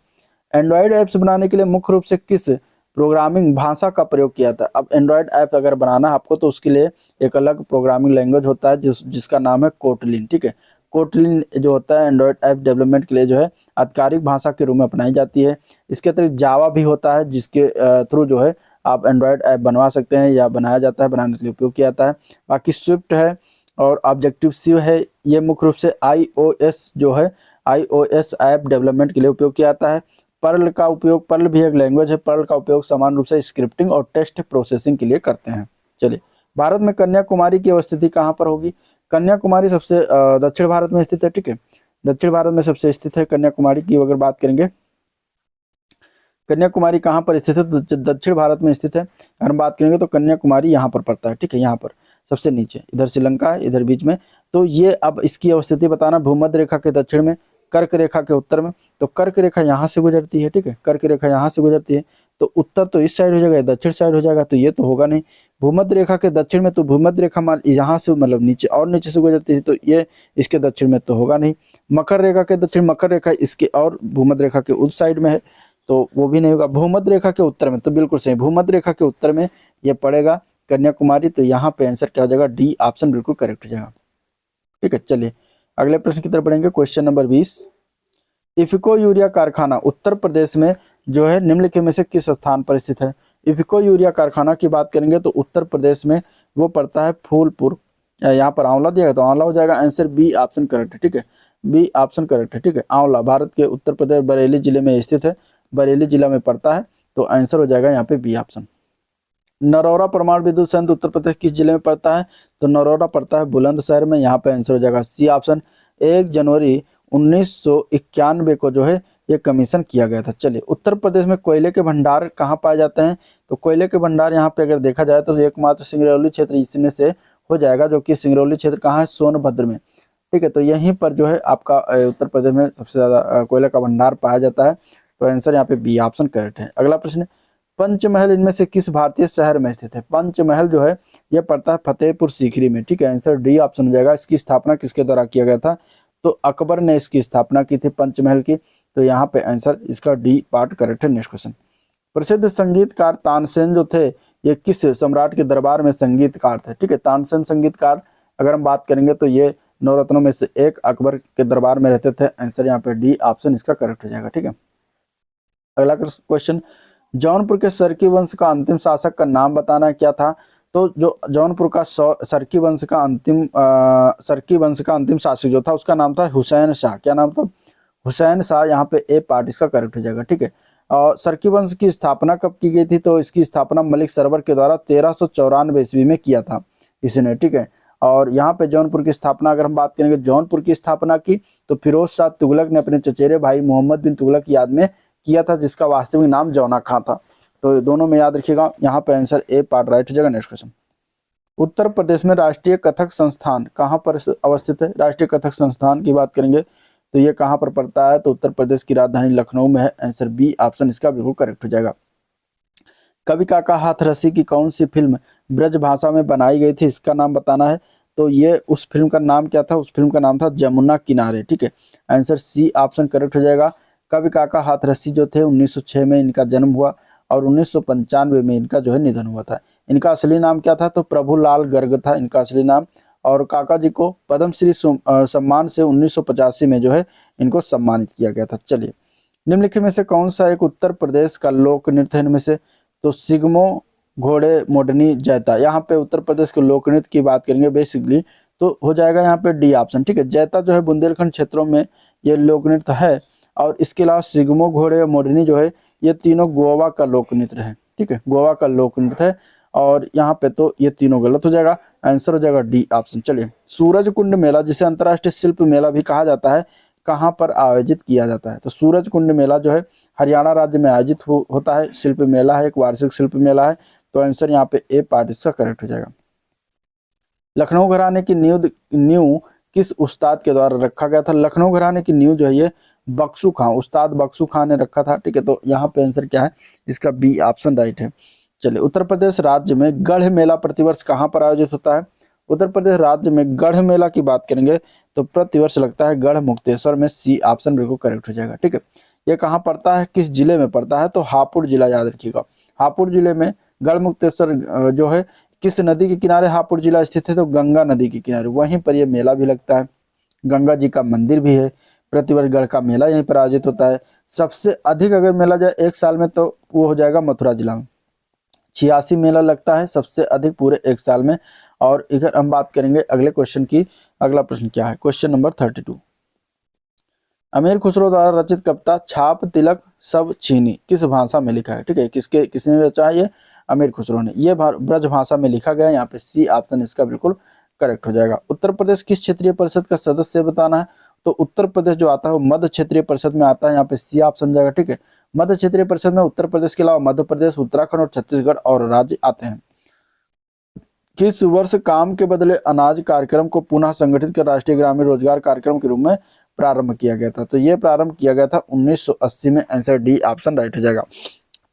Speaker 1: एंड्रॉइड ऐप्स बनाने के लिए मुख्य रूप से किस प्रोग्रामिंग भाषा का प्रयोग किया था? अब एंड्रॉइड ऐप अगर बनाना है आपको तो उसके लिए एक अलग प्रोग्रामिंग लैंग्वेज होता है जिसका नाम है कोटलिन। ठीक है, कोटलिन जो होता है एंड्रॉइड ऐप डेवलपमेंट के लिए जो है आधिकारिक भाषा के रूप में अपनाई जाती है। इसके अतिरिक्त जावा भी होता है जिसके थ्रू जो है आप एंड्रॉइड ऐप बनवा सकते हैं या बनाया जाता है, बनाने के लिए उपयोग किया जाता है। बाकी स्विफ्ट है और ऑब्जेक्टिव सी है, ये मुख्य रूप से iOS जो है iOS ऐप डेवलपमेंट के लिए उपयोग किया जाता है। पर्ल का उपयोग, पर्ल भी एक लैंग्वेज है, पर्ल का उपयोग समान रूप से स्क्रिप्टिंग और टेक्स्ट प्रोसेसिंग के लिए करते हैं। चलिए, भारत में कन्याकुमारी की अवस्थिति कहाँ पर होगी? कन्याकुमारी सबसे दक्षिण भारत में स्थित है। ठीक है, दक्षिण भारत में सबसे स्थित है कन्याकुमारी की अगर बात करेंगे। कन्याकुमारी कहाँ पर स्थित है? तो दक्षिण भारत में स्थित है। अगर हम बात करेंगे तो कन्याकुमारी यहाँ पर पड़ता है। ठीक है, यहाँ पर सबसे नीचे, इधर श्रीलंका है, इधर बीच में। तो ये अब इसकी अवस्थिति बताना, भूमध्य रेखा के दक्षिण में, कर्क रेखा के उत्तर में। तो कर्क रेखा यहाँ से गुजरती है। ठीक है, कर्क रेखा यहाँ से गुजरती है, तो उत्तर तो इस साइड हो जाएगा, दक्षिण साइड हो जाएगा, तो ये तो होगा नहीं। भूमध्य रेखा के दक्षिण में, तो भूमध्य रेखा मान यहाँ से मतलब नीचे और नीचे से गुजरती है, तो ये इसके दक्षिण में तो होगा नहीं। मकर रेखा के दक्षिण, मकर रेखा इसके और भूमध्य रेखा के उस साइड में है, तो वो भी नहीं होगा। भूमध्य रेखा के उत्तर में, तो बिल्कुल सही, भूमध्य रेखा के उत्तर में ये पड़ेगा कन्याकुमारी। तो यहाँ पे आंसर क्या हो जाएगा? डी ऑप्शन बिल्कुल करेक्ट हो जाएगा। ठीक है, चलिए अगले प्रश्न की तरफ बढ़ेंगे। क्वेश्चन नंबर 20, इफको यूरिया कारखाना उत्तर प्रदेश में जो है निम्नलिखित में से किस स्थान पर स्थित है? इफको यूरिया कारखाना की बात करेंगे तो उत्तर प्रदेश में वो पड़ता है फूलपुर। यहाँ पर आंवला दिया है तो आंवला हो जाएगा। आंसर बी ऑप्शन करेक्ट है। ठीक है, बी ऑप्शन करेक्ट है। ठीक है, आंवला भारत के उत्तर प्रदेश बरेली जिले में स्थित है, बरेली जिला में पड़ता है। तो आंसर हो जाएगा यहाँ पे बी ऑप्शन। नरौरा परमाणु विद्युत संयंत्र उत्तर प्रदेश किस जिले में पड़ता है? तो नरौरा पड़ता है बुलंदशहर में। यहाँ पे आंसर हो जाएगा सी ऑप्शन। 1 जनवरी 1991 को जो है ये कमीशन किया गया था। चलिए, उत्तर प्रदेश में कोयले के भंडार कहाँ पाए जाते हैं? तो कोयले के भंडार यहाँ पे अगर देखा जाए तो एकमात्र सिंगरौली क्षेत्र इसमें से हो जाएगा, जो कि सिंगरौली क्षेत्र कहाँ है? सोनभद्र में। ठीक है, तो यहीं पर जो है आपका उत्तर प्रदेश में सबसे ज्यादा कोयले का भंडार पाया जाता है। तो आंसर यहाँ पे बी ऑप्शन करेक्ट है। अगला प्रश्न, पंचमहल इनमें से किस भारतीय शहर में स्थित है? पंचमहल जो है यह पड़ता है फतेहपुर सीकरी में। ठीक है, आंसर डी ऑप्शन हो जाएगा। इसकी स्थापना किसके द्वारा किया गया था? तो अकबर ने इसकी स्थापना की थी पंचमहल की। तो यहाँ पे आंसर इसका डी पार्ट करेक्ट है। नेक्स्ट क्वेश्चन, प्रसिद्ध संगीतकार तानसेन जो थे ये किस सम्राट के दरबार में संगीतकार थे? ठीक है, तानसेन संगीतकार अगर हम बात करेंगे तो ये नवरत्नों में से एक अकबर के दरबार में रहते थे। आंसर यहाँ पे डी ऑप्शन इसका करेक्ट हो जाएगा। ठीक है, अगला क्वेश्चन, जौनपुर के सरकी वंश का अंतिम शासक का नाम बताना है, क्या था? तो जो जौनपुर का सरकी वंश का अंतिम शासक जो था उसका नाम था हुसैन शाह। क्या नाम था? हुसैन शाह। यहाँ पे ए पार्ट इसका करेक्ट हो जाएगा। ठीक है, और सरकी वंश की स्थापना कब की गई थी? तो इसकी स्थापना मलिक सरवर के द्वारा 1394 ईस्वी में किया था इसने। ठीक है, और यहाँ पे जौनपुर की स्थापना अगर हम बात करेंगे, जौनपुर की स्थापना की तो फिरोज शाह तुगलक ने अपने चचेरे भाई मोहम्मद बिन तुगलक की याद में किया था, जिसका वास्तविक नाम जौना खां था। तो दोनों में याद रखिएगा, यहाँ पे आंसर ए पार्ट राइट हो जाएगा। नेक्स्ट क्वेश्चन, उत्तर प्रदेश में राष्ट्रीय कथक संस्थान कहाँ पर अवस्थित है? राष्ट्रीय कथक संस्थान की बात करेंगे तो ये कहाँ पर पड़ता है? तो उत्तर प्रदेश की राजधानी लखनऊ में है। आंसर बी ऑप्शन इसका बिल्कुल करेक्ट हो जाएगा। कवि काका हाथरसी की कौन सी फिल्म ब्रज भाषा में बनाई गई थी, इसका नाम बताना है। तो ये उस फिल्म का नाम क्या था? उस फिल्म का नाम था जमुना किनारे। ठीक है, आंसर सी ऑप्शन करेक्ट हो जाएगा। कवि काका हाथरसी जो थे 1906 में इनका जन्म हुआ और 1995 में इनका जो है निधन हुआ था। इनका असली नाम क्या था? तो प्रभुलाल गर्ग था इनका असली नाम। और काका जी को पद्मश्री सम्मान से 1985 में जो है इनको सम्मानित किया गया था। चलिए, निम्नलिखित में से कौन सा एक उत्तर प्रदेश का लोक नृत्य है इनमें से? तो सिगमो घोड़े मोडनी जैता। यहाँ पे उत्तर प्रदेश के लोक नृत्य की बात करेंगे बेसिकली तो हो जाएगा यहाँ पे डी ऑप्शन। ठीक है, जैता जो है बुंदेलखंड क्षेत्रों में ये लोक नृत्य है। और इसके अलावा सिगमो घोड़े मोडनी जो है ये तीनों गोवा का लोक नृत्य है। ठीक है, गोवा का लोक नृत्य है। और यहाँ पे तो ये तीनों गलत हो जाएगा, आंसर हो जाएगा डी ऑप्शन। चलिए, सूरज कुंड मेला जिसे अंतर्राष्ट्रीय शिल्प मेला भी कहा जाता है कहाँ पर आयोजित किया जाता है? तो सूरज कुंड मेला जो है हरियाणा राज्य में आयोजित होता है। शिल्प मेला है, एक वार्षिक शिल्प मेला है। तो आंसर यहाँ पे ए पार्ट इसका करेक्ट हो जाएगा। लखनऊ घराने की नींव किस उस्ताद के द्वारा रखा गया था? लखनऊ घराने की नींव जो है ये बख्शू खां, उस्ताद बख्शू खां ने रखा था। ठीक है, तो यहाँ पे आंसर क्या है? इसका बी ऑप्शन राइट है। चलिए, उत्तर प्रदेश राज्य में गढ़ मेला प्रतिवर्ष कहाँ पर आयोजित होता है? उत्तर प्रदेश राज्य में गढ़ मेला की बात करेंगे तो प्रतिवर्ष लगता है गढ़ मुक्तेश्वर में। सी ऑप्शन बिल्कुल करेक्ट हो जाएगा। ठीक है, ये कहाँ पड़ता है, किस जिले में पड़ता है? तो हापुड़ जिला, याद रखिएगा। हापुड़ जिले में गढ़ मुक्तेश्वर जो है किस नदी के किनारे हापुड़ जिला स्थित है? तो गंगा नदी के किनारे, वहीं पर यह मेला भी लगता है। गंगा जी का मंदिर भी है। प्रतिवर्ष गढ़ का मेला यहीं पर आयोजित होता है। सबसे अधिक अगर मेला जाए एक साल में तो वो हो जाएगा मथुरा जिला में, 86 मेला लगता है सबसे अधिक पूरे एक साल में। और इधर हम बात करेंगे अगले क्वेश्चन की। अगला प्रश्न क्या है? क्वेश्चन नंबर 32, अमीर खुसरो द्वारा रचित कविता छाप तिलक सब छीनी किस भाषा में लिखा है? ठीक है, किसने रचा है? ये अमीर खुसरो ने। ये ब्रज भाषा में लिखा गया है। यहाँ पे सी ऑप्शन इसका बिल्कुल करेक्ट हो जाएगा। उत्तर प्रदेश किस क्षेत्रीय परिषद का सदस्य बताना है? तो उत्तर प्रदेश जो आता है वो मध्य क्षेत्रीय परिषद में आता है। यहाँ पे सी ऑप्शन जाएगा। ठीक है, मध्य क्षेत्रीय परिषद में उत्तर प्रदेश के अलावा मध्य प्रदेश, उत्तराखंड और छत्तीसगढ़ और राज्य आते हैं। किस वर्ष काम के बदले अनाज कार्यक्रम को पुनः संगठित कर राष्ट्रीय ग्रामीण रोजगार कार्यक्रम के रूप में प्रारंभ किया गया था? तो ये प्रारंभ किया गया था 1980 में। आंसर डी ऑप्शन राइट हो जाएगा।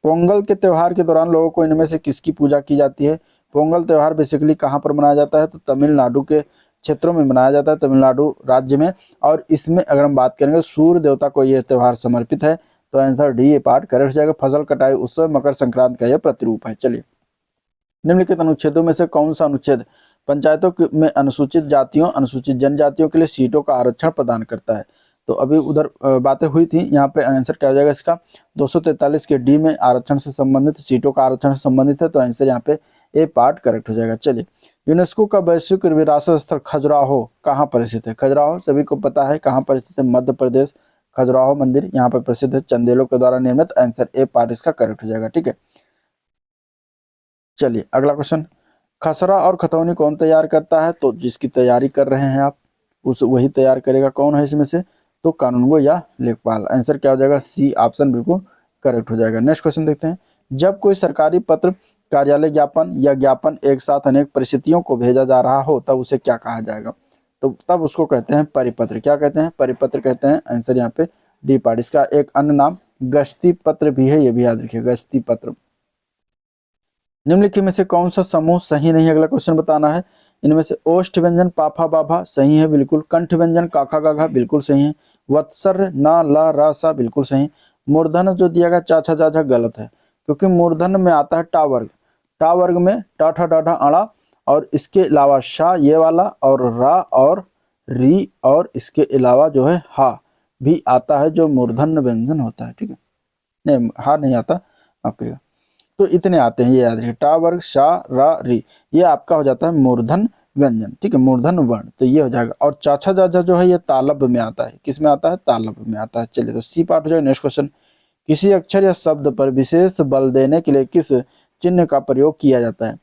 Speaker 1: पोंगल के त्यौहार के दौरान लोगों को इनमें से किसकी पूजा की जाती है? पोंगल त्यौहार बेसिकली कहाँ पर मनाया जाता है? तो तमिलनाडु के क्षेत्रों में मनाया जाता है, तमिलनाडु राज्य में। और इसमें अगर हम बात करेंगे सूर्य देवता को यह त्यौहार समर्पित है। तो आंसर डी ये पार्ट करेक्ट हो जाएगा। फसल कटाई उत्सव मकर संक्रांति का यह प्रतिरूप है। चलिए, निम्नलिखित अनुच्छेदों में से कौन सा अनुच्छेद पंचायतों में अनुसूचित जातियों अनुसूचित जनजातियों के लिए सीटों का आरक्षण प्रदान करता है? तो अभी उधर बातें हुई थी, यहाँ पे आंसर क्या हो जाएगा इसका? 243 के डी में आरक्षण से संबंधित, सीटों का आरक्षण से संबंधित है। तो आंसर यहाँ पे ए पार्ट करेक्ट हो जाएगा। चलिए, यूनेस्को का वैश्विक विरासत स्थल खजुराहो कहाँ पर स्थित है? खजुराहो सभी को पता है कहाँ पर स्थित है, मध्य प्रदेश। खजुराहो मंदिर यहाँ पर प्रसिद्ध है, चंदेलों के द्वारा निर्मित। आंसर ए पार्ट इसका करेक्ट हो जाएगा। ठीक है, चलिए अगला क्वेश्चन, खसरा और खतौनी कौन तैयार करता है? तो जिसकी तैयारी कर रहे हैं आप उस वही तैयार करेगा। कौन है इसमें से? तो कानूनगो या लेखपाल। आंसर क्या हो जाएगा? सी ऑप्शन बिल्कुल करेक्ट हो जाएगा। नेक्स्ट क्वेश्चन देखते हैं, जब कोई सरकारी पत्र, कार्यालय ज्ञापन या ज्ञापन एक साथ अनेक परिस्थितियों को भेजा जा रहा हो तब उसे क्या कहा जाएगा? तो तब उसको कहते हैं परिपत्र। क्या कहते हैं? परिपत्र कहते हैं। आंसर यहाँ पे डी पार्ट। इसका एक अन्य नाम गश्ती पत्र भी है, ये भी याद रखिए, गश्ती पत्र। निम्नलिखित में से कौन सा समूह सही नहीं है? अगला क्वेश्चन बताना है। इनमें से ओष्ठ व्यंजन पाफा बाभा सही है बिल्कुल, कंठ व्यंजन काखा गाघा बिल्कुल सही है, वत्सर ना ला रा सा बिल्कुल सही है, मूर्धन जो दिया गया चाछा जाझा गलत है, क्योंकि मूर्धन में आता है टा वर्ग, टा वर्ग में टाठा डाढ़ा अड़ा, और इसके अलावा शाह ये वाला, और रा और री, और इसके अलावा जो है हा भी आता है जो मूर्धन व्यंजन होता है। ठीक है, नहीं हा नहीं आता आपके, तो इतने आते हैं, ये याद रखिए, टा वर्ग शा रा री, ये आपका हो जाता है मूर्धन व्यंजन। ठीक है, मूर्धन वर्ण, तो ये हो जाएगा। और चाछा जाझा जो है ये तालब में आता है। किस में आता है? तालब में आता है। चलिए, तो सी पार्ट हो जाएगा। नेक्स्ट क्वेश्चन, किसी अक्षर या शब्द पर विशेष बल देने के लिए किस चिन्ह का प्रयोग किया जाता है?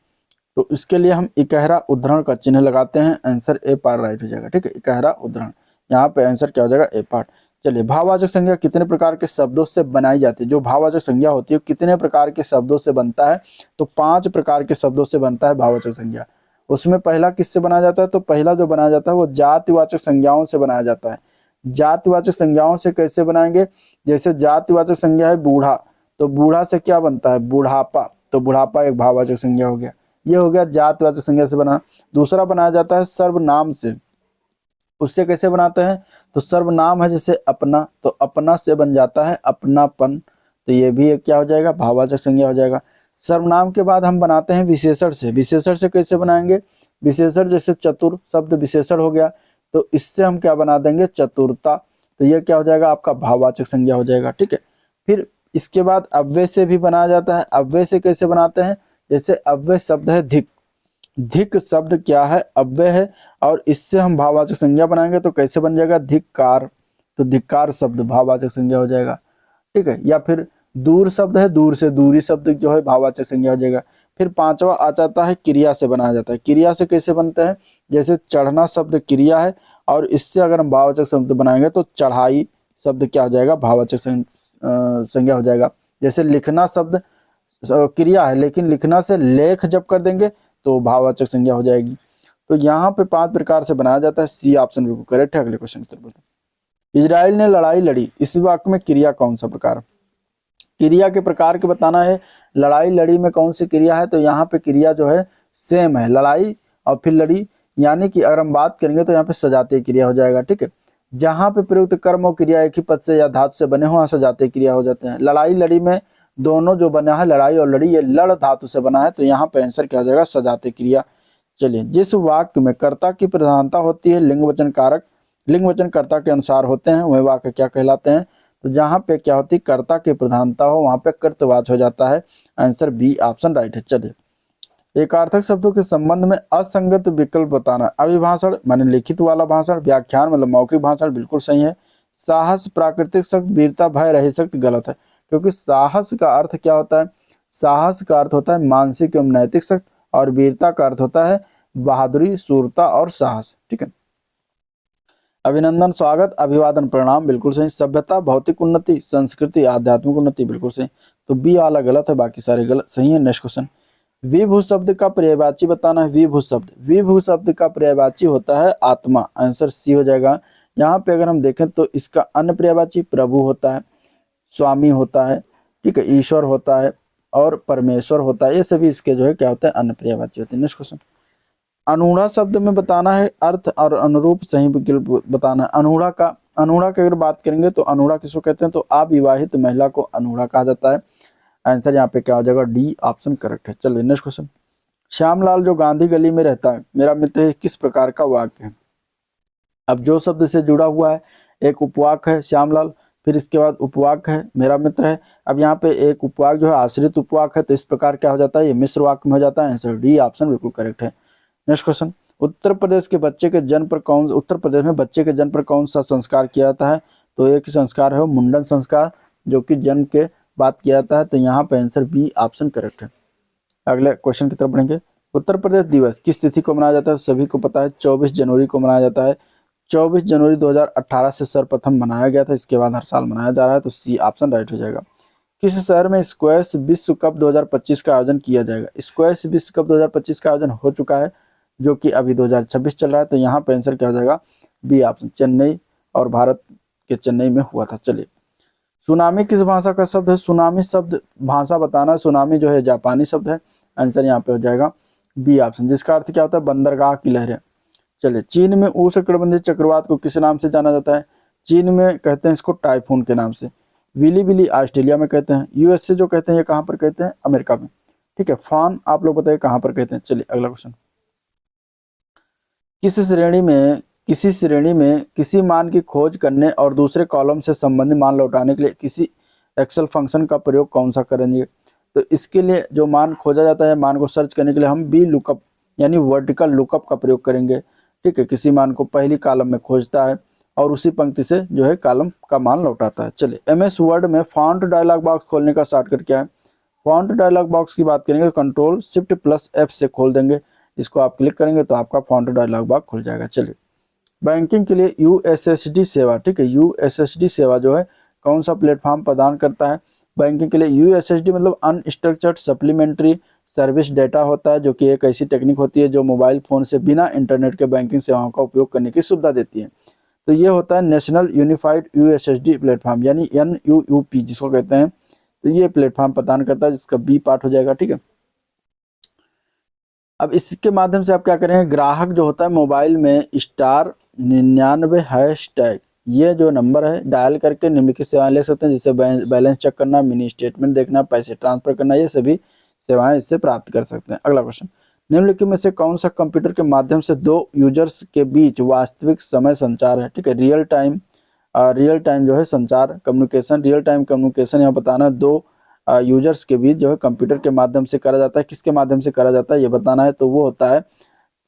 Speaker 1: तो इसके लिए हम इकहरा उद्धरण का चिन्ह लगाते हैं। आंसर ए पार्ट राइट हो जाएगा। ठीक है, इकहरा उद्धरण, यहाँ पे आंसर क्या हो जाएगा? ए पार्ट। चलिए, भाववाचक संज्ञा कितने प्रकार के शब्दों से बनाई जाती है? जो भाववाचक संज्ञा होती है कितने प्रकार के शब्दों से बनता है? तो 5 प्रकार के शब्दों से बनता है भाववाचक संज्ञा। उसमें पहला किससे बनाया जाता है? तो पहला जो बनाया जाता है वो जातिवाचक संज्ञाओं से बनाया जाता है। जातिवाचक संज्ञाओं से कैसे बनाएंगे? जैसे जातिवाचक संज्ञा है बूढ़ा, तो बूढ़ा से क्या बनता है? बुढ़ापा, तो बुढ़ापा एक भाववाचक संज्ञा हो गया। ये हो गया जातिवाचक संज्ञा से बना। दूसरा बनाया जाता है सर्वनाम से। उससे कैसे बनाते हैं? तो सर्वनाम है जैसे अपना, तो अपना से बन जाता है अपनापन, तो ये भी एक क्या हो जाएगा? भाववाचक संज्ञा हो जाएगा। सर्वनाम के बाद हम बनाते हैं विशेषण से। विशेषण से कैसे बनाएंगे? विशेषण जैसे चतुर शब्द विशेषण हो गया, तो इससे हम क्या बना देंगे? चतुरता, तो ये क्या हो जाएगा? आपका भाववाचक संज्ञा हो जाएगा। ठीक है, फिर इसके बाद अव्यय से भी बनाया जाता है। अव्यय से कैसे बनाते हैं? जैसे अव्यय शब्द है धिक, धिक शब्द क्या है? अव्यय है, और इससे हम भाववाचक संज्ञा बनाएंगे तो कैसे बन जाएगा? धिक्कार, तो धिक्कार शब्द भाववाचक संज्ञा हो जाएगा। ठीक है, या फिर दूर शब्द है, दूर से दूरी शब्द जो है भाववाचक संज्ञा हो जाएगा। फिर पांचवा आ जाता है क्रिया से बनाया जाता है। क्रिया से कैसे बनता है? जैसे चढ़ना शब्द क्रिया है, और इससे अगर हम भाववाचक शब्द बनाएंगे तो चढ़ाई शब्द क्या हो जाएगा? भाववाचक संज्ञा हो जाएगा। जैसे लिखना शब्द क्रिया है, लेकिन लिखना से लेख जब कर देंगे तो भाववाचक संज्ञा हो जाएगी। तो यहाँ पे 5 प्रकार से बनाया जाता है। सी ऑप्शन बिल्कुल करेक्ट है। अगले क्वेश्चन की तरफ बढ़ते हैं। इजराइल ने लड़ाई लड़ी, इस वाक्य में क्रिया कौन सा प्रकार? क्रिया के प्रकार के बताना है। लड़ाई लड़ी में कौन सी क्रिया है? तो यहाँ पे क्रिया जो है सेम है, लड़ाई और फिर लड़ी, यानी कि अगर हम बात करेंगे तो यहाँ पे सजातीय क्रिया हो जाएगा। ठीक है, जहाँ पे प्रयुक्त कर्म और क्रिया एक ही पद से या धातु से बने हो वहाँ सजातीय क्रिया हो जाते हैं। लड़ाई लड़ी में दोनों जो बना है, लड़ाई और लड़ी, ये लड़ धातु से बना है, तो यहाँ पे आंसर क्या हो जाएगा? सजातीय क्रिया। चलिए, जिस वाक्य में कर्ता की प्रधानता होती है, लिंग वचन कारक लिंग वचन कर्ता के अनुसार होते हैं, वह वाक्य क्या कहलाते हैं? तो जहाँ पे क्या होती है? कर्ता की प्रधानता हो वहाँ पे कर्तवाच हो जाता है। आंसर बी ऑप्शन राइट है। चलिए, एकार्थक शब्दों के संबंध में असंगत विकल्प बताना। अभिभाषण माने लिखित वाला भाषण, व्याख्यान मतलब मौखिक भाषण, बिल्कुल सही है। साहस प्राकृतिक शब्द, वीरता भय रहित शब्द, गलत है, क्योंकि साहस का अर्थ क्या होता है? साहस का अर्थ होता है मानसिक एवं नैतिक शक्ति, और वीरता का अर्थ होता है बहादुरी, शूरता और साहस। ठीक है, अभिनंदन, स्वागत, अभिवादन, प्रणाम, बिल्कुल सही। सभ्यता, भौतिक उन्नति, संस्कृति, आध्यात्मिक उन्नति, बिल्कुल सही। तो बी वाला गलत है, बाकी सारे गलत सही है। नेक्स्ट क्वेश्चन, विभू शब्द का पर्यायवाची बताना है। विभू शब्द का पर्यायवाची होता है आत्मा। आंसर सी हो जाएगा। यहाँ पे अगर हम देखें तो इसका अन्य पर्यायवाची प्रभु होता है, स्वामी होता है, ठीक है, ईश्वर होता है और परमेश्वर होता है। ये सभी इसके जो है क्या होता है? अन्य पर्यायवाची होते हैं। नेक्स्ट क्वेश्चन, अनूढ़ा शब्द में बताना है अर्थ और अनुरूप सही विकल्प बताना है। अनूढ़ा की अगर बात करेंगे तो अनूढ़ा किसको कहते हैं? तो अविवाहित महिला को अनूढ़ा कहा जाता है। आंसर यहाँ पे क्या हो जाएगा? डी ऑप्शन करेक्ट है। चलिए, नेक्स्ट क्वेश्चन, श्यामलाल जो गांधी गली में रहता है, मेरा मित्र है, किस प्रकार का वाक्य है? अब जो शब्द से जुड़ा हुआ है, एक उपवाक है श्यामलाल, फिर इसके बाद उपवाक है मेरा मित्र है। अब यहाँ पे एक उपवाक जो है आश्रित उपवाक है, तो इस प्रकार क्या हो जाता है? ये मिश्र वाक्य में हो जाता है। आंसर डी ऑप्शन बिल्कुल करेक्ट है। नेक्स्ट क्वेश्चन, उत्तर प्रदेश में बच्चे के जन्म पर कौन सा संस्कार किया जाता है? तो एक संस्कार है मुंडन संस्कार, जो कि जन्म के बाद किया जाता है। तो यहाँ पे आंसर बी ऑप्शन करेक्ट है। अगले क्वेश्चन की तरफ बढ़ेंगे। उत्तर प्रदेश दिवस किस तिथि को मनाया जाता है? सभी को पता है 24 जनवरी को मनाया जाता है। 24 जनवरी 2018 से सर्वप्रथम मनाया गया था, इसके बाद हर साल मनाया जा रहा है। तो सी ऑप्शन राइट हो जाएगा। किस शहर में स्क्वैश विश्व कप 2025 का आयोजन किया जाएगा? स्क्वैश विश्व कप 2025 का आयोजन हो चुका है, जो कि अभी 2026 चल रहा है। तो यहाँ पे आंसर क्या हो जाएगा? बी ऑप्शन, चेन्नई, और भारत के चेन्नई में हुआ था। चलिए, सुनामी किस भाषा का शब्द है? सुनामी शब्द भाषा बताना। सुनामी जो है जापानी शब्द है। आंसर यहाँ पे हो जाएगा बी ऑप्शन, जिसका अर्थ क्या होता है? बंदरगाह की लहरें। चलिए, चीन में उष्णकटिबंधीय चक्रवात को किस नाम से जाना जाता है? चीन में कहते हैं इसको टाइफून के नाम से। विली विली ऑस्ट्रेलिया में कहते हैं। यूएसए जो कहते हैं ये कहाँ पर कहते हैं? अमेरिका में। ठीक है, फान आप लोग बताइए कहाँ पर कहते हैं। चलिए, अगला क्वेश्चन, किसी श्रेणी में किसी मान की खोज करने और दूसरे कॉलम से संबंधित मान लौटाने के लिए किसी एक्सेल फंक्शन का प्रयोग कौन सा करेंगे? तो इसके लिए जो मान खोजा जाता है, मान को सर्च करने के लिए हम बी लुकअप यानी वर्टिकल लुकअप का प्रयोग करेंगे। ठीक है, किसी मान को पहली कॉलम में खोजता है और उसी पंक्ति से जो है कॉलम का मान लौटाता है। चलिए, एमएस वर्ड में फॉन्ट डायलॉग बॉक्स खोलने का शॉर्टकट क्या है? फॉन्ट डायलॉग बॉक्स की बात करेंगे तो कंट्रोल शिफ्ट प्लस एफ से खोल देंगे। इसको आप क्लिक करेंगे तो आपका फॉन्ट डायलॉग बॉक्स खुल जाएगा। चलिए, बैंकिंग के लिए यूएसएसडी सेवा, ठीक है, यूएसएसडी सेवा जो है कौन सा प्लेटफॉर्म प्रदान करता है? बैंकिंग के लिए यूएसएसडी मतलब अनस्ट्रक्चर्ड सप्लीमेंट्री सर्विस डेटा होता है, जो कि एक ऐसी टेक्निक होती है जो मोबाइल फ़ोन से बिना इंटरनेट के बैंकिंग सेवाओं का उपयोग करने की सुविधा देती है। तो ये होता है नेशनल यूनिफाइड यूएसएसडी प्लेटफॉर्म, यानी एनयूयूपी जिसको कहते हैं। तो ये प्लेटफॉर्म प्रदान करता है, जिसका बी पार्ट हो जाएगा, ठीक है। अब इसके माध्यम से आप क्या करेंगे, ग्राहक जो होता है मोबाइल में *99# ये जो नंबर है डायल करके निम्नलिखित सेवाएं ले सकते हैं, जैसे बैलेंस चेक करना, मिनी स्टेटमेंट देखना, पैसे ट्रांसफर करना, ये सभी सेवाएं इससे प्राप्त कर सकते हैं। अगला क्वेश्चन, निम्नलिखित में से कौन सा कंप्यूटर के माध्यम से दो यूजर्स के बीच वास्तविक समय संचार है? ठीक है, रियल टाइम जो है संचार, कम्युनिकेशन, रियल टाइम कम्युनिकेशन यहाँ बताना है। दो यूजर्स के बीच जो है कंप्यूटर के माध्यम से करा जाता है, किसके माध्यम से करा जाता है ये बताना है। तो वो होता है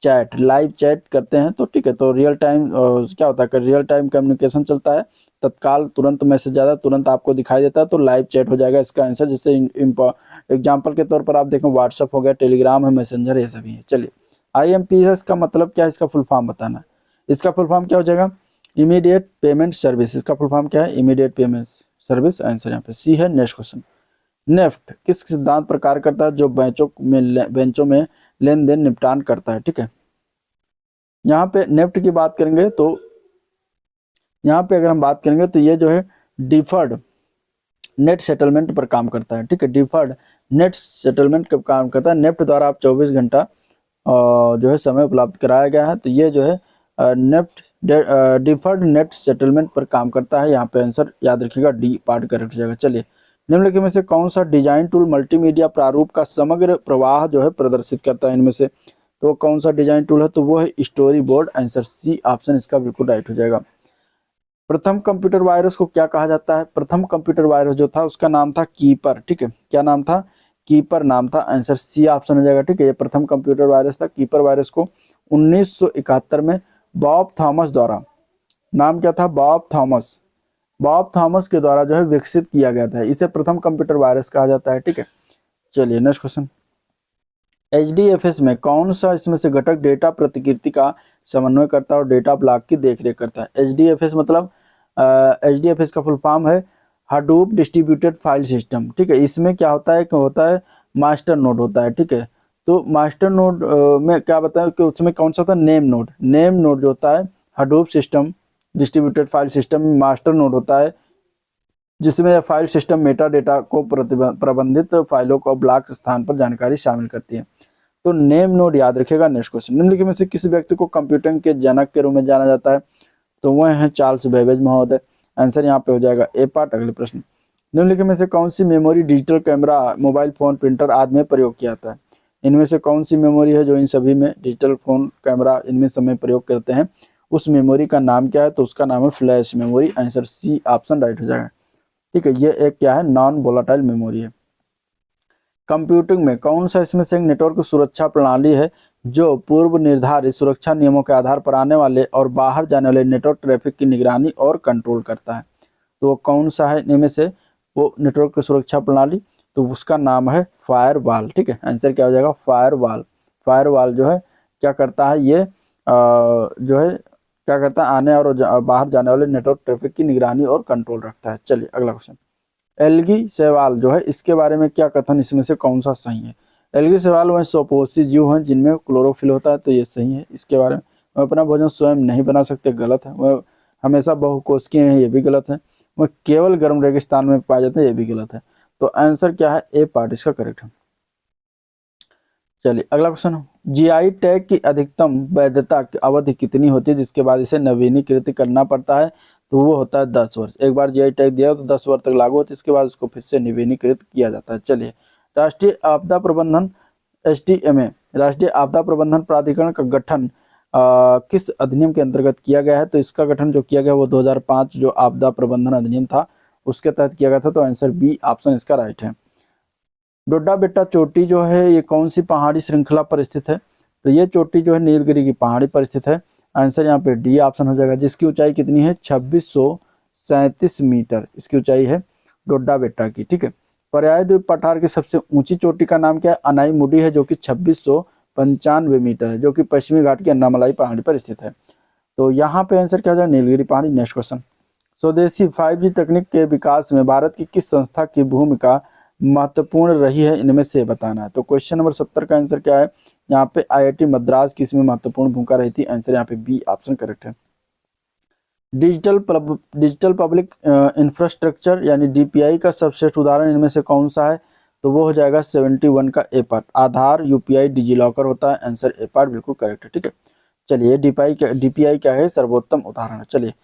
Speaker 1: चैट, लाइव चैट करते हैं। तो ठीक है, तो रियल टाइम क्या होता है, रियल टाइम कम्युनिकेशन चलता है, तत्काल तुरंत मैसेज आता है, तुरंत आपको दिखाई देता है, तो लाइव चैट हो जाएगा इसका आंसर। जैसे एग्जाम्पल के तौर पर आप देखें व्हाट्सअप हो गया, टेलीग्राम है, मैसेंजर, ये सभी है। चलिए, IMPS का मतलब क्या है, इसका फुल फॉर्म बताना है। इसका फुल फॉर्म क्या हो जाएगा, इमीडिएट पेमेंट सर्विस। इसका फुल फॉर्म क्या है, इमीडिएट पेमेंट सर्विस। आंसर यहाँ पे सी है। नेक्स्ट क्वेश्चन, नेफ्ट किस सिद्धांत पर कार्य करता है जो बेंचों में लेन देन निपटान करता है? ठीक है, यहाँ पे नेफ्ट की बात करेंगे तो यहाँ पे अगर हम बात करेंगे तो ये जो है डिफर्ड नेट सेटलमेंट पर काम करता है। ठीक है, डिफर्ड नेट सेटलमेंट कब काम करता है? नेफ्ट द्वारा आप 24 घंटा जो है समय उपलब्ध कराया गया है। तो ये जो है नेफ्ट डिफर्ड नेट सेटलमेंट पर काम करता है। यहाँ पे आंसर याद रखिएगा, डी पार्ट करेक्ट हो जाएगा। चलिए, निम्नलिखित में से कौन सा डिजाइन टूल मल्टीमीडिया प्रारूप का समग्र प्रवाह जो है प्रदर्शित करता है? इनमें से तो कौन सा डिजाइन टूल है? तो वो है story board. Answer c option इसका बिल्कुल राइट हो जाएगा। प्रथम कंप्यूटर वायरस को क्या कहा जाता है? प्रथम कंप्यूटर वायरस जो था उसका नाम था कीपर। ठीक है, क्या नाम था? कीपर नाम था। आंसर सी ऑप्शन हो जाएगा। ठीक है, ये प्रथम कंप्यूटर वायरस था। कीपर वायरस को 1971 में बॉब थॉमस द्वारा, नाम क्या था? बॉब थॉमस के द्वारा जो है विकसित किया गया था। इसे प्रथम कंप्यूटर वायरस कहा जाता है। ठीक है, चलिए नेक्स्ट क्वेश्चन, HDFS में कौन सा इसमें से घटक डेटा प्रतिकृति का समन्वय करता है और डेटा ब्लॉक की देखरेख करता है? HDFS मतलब HDFS का फुल फॉर्म है हडूप डिस्ट्रीब्यूटेड फाइल सिस्टम। ठीक है, इसमें क्या होता है कि होता है मास्टर नोड होता है। ठीक है, तो मास्टर नोड में क्या बताया कि उसमें कौन सा होता है? नेम नोड जो होता है Hadoop system distributed file system में मास्टर नोड होता है, जिसमें फाइल सिस्टम मेटा डेटा को प्रबंधित फाइलों को ब्लॉक स्थान पर जानकारी शामिल करती है। तो नेम नोड याद रखिएगा। नेक्स्ट क्वेश्चन, निम्नलिखित में से किस व्यक्ति को कंप्यूटिंग के जनक के रूप में जाना जाता है? तो वह है चार्ल्स बेबेज महोदय। आंसर यहाँ पे हो जाएगा ए पार्ट। अगले प्रश्न, निम्नलिखित में से कौन सी memory digital camera, mobile phone, printer आदि में प्रयोग किया जाता है? इनमें से कौन सी मेमोरी है जो इन सभी में, डिजिटल फोन, कैमरा, इनमें सब में प्रयोग करते हैं? उस मेमोरी का नाम क्या है? तो उसका नाम है flash memory. Answer c option right हो जाएगा। ठीक है, ये एक क्या है? नॉन वोलाटाइल मेमोरी है। कंप्यूटिंग में कौन सा इसमें से एक नेटवर्क सुरक्षा प्रणाली है जो पूर्व निर्धारित सुरक्षा नियमों के आधार पर आने वाले और बाहर जाने वाले नेटवर्क ट्रैफिक की निगरानी और कंट्रोल करता है? तो वो कौन सा है इनमें से? वो नेटवर्क की सुरक्षा प्रणाली, तो उसका नाम है फायरवॉल। ठीक है, आंसर क्या हो जाएगा? फायरवॉल। फायरवॉल जो है क्या करता है? ये जो है क्या करता है? आने और बाहर जाने वाले नेटवर्क ट्रैफिक की निगरानी और कंट्रोल रखता है। चलिए अगला क्वेश्चन, एल्गी शैवाल जो है इसके बारे में क्या कथन, इसमें से कौन सा सही है? एल्गी शैवाल वह सोपोसी जीव हैं जिनमें क्लोरोफिल होता है, तो ये सही है। इसके बारे में, वह अपना भोजन स्वयं नहीं बना सकते, गलत है। वह हमेशा बहुकोशिकीय हैं, ये भी गलत है। वह केवल गर्म रेगिस्तान में पाए जाते हैं, ये भी गलत है। तो आंसर क्या है? ए पार्ट इसका करेक्ट है। चलिए अगला क्वेश्चन, GI टैग की अधिकतम वैधता की अवधि कितनी होती है जिसके बाद इसे नवीनीकृत करना पड़ता है? तो वो होता है 10 वर्ष। एक बार GI टैग दिया तो 10 वर्ष तक लागू होता है, इसके बाद उसको फिर से नवीनीकृत किया जाता है। चलिए, राष्ट्रीय आपदा प्रबंधन SDMA, राष्ट्रीय आपदा प्रबंधन प्राधिकरण का गठन किस अधिनियम के अंतर्गत किया गया है? तो इसका गठन जो किया गया वो 2005 जो आपदा प्रबंधन अधिनियम था उसके तहत किया गया था। तो आंसर बी ऑप्शन इसका राइट है। डोडा बेट्टा चोटी जो है ये कौन सी पहाड़ी श्रृंखला पर स्थित है? तो ये चोटी जो है नीलगिरी की पहाड़ी पर स्थित है। आंसर यहाँ पे डी ऑप्शन हो जाएगा। जिसकी ऊंचाई कितनी है? 2637 मीटर इसकी ऊंचाई है डोडा बेट्टा की। ठीक है, पर्याय द्वीप पठार की सबसे ऊंची चोटी का नाम क्या है? अनाई मुडी है, जो कि 2695 मीटर है, जो कि पश्चिमी घाट की अन्नामलाई पहाड़ी पर स्थित है। तो यहाँ पे आंसर क्या हो जाएगा, नीलगिरी पहाड़ी। नेक्स्ट क्वेश्चन, स्वदेशी 5G तकनीक के विकास में भारत की किस संस्था की भूमिका महत्वपूर्ण रही है, इनमें से बताना है। तो क्वेश्चन नंबर 70 का आंसर क्या है, यहाँ पे IIT मद्रास की इसमें महत्वपूर्ण भूमिका रही थी। आंसर यहाँ पे बी ऑप्शन करेक्ट है। डिजिटल पब्लिक इंफ्रास्ट्रक्चर यानी DPI का सबसे उदाहरण इनमें से कौन सा है, तो वो हो जाएगा 71 का ए पार्ट। आधार, UPI, डिजिलॉकर होता है। आंसर ए पार्ट बिल्कुल करेक्ट है। ठीक है, चलिए DPI क्या है, सर्वोत्तम उदाहरण है। चलिए,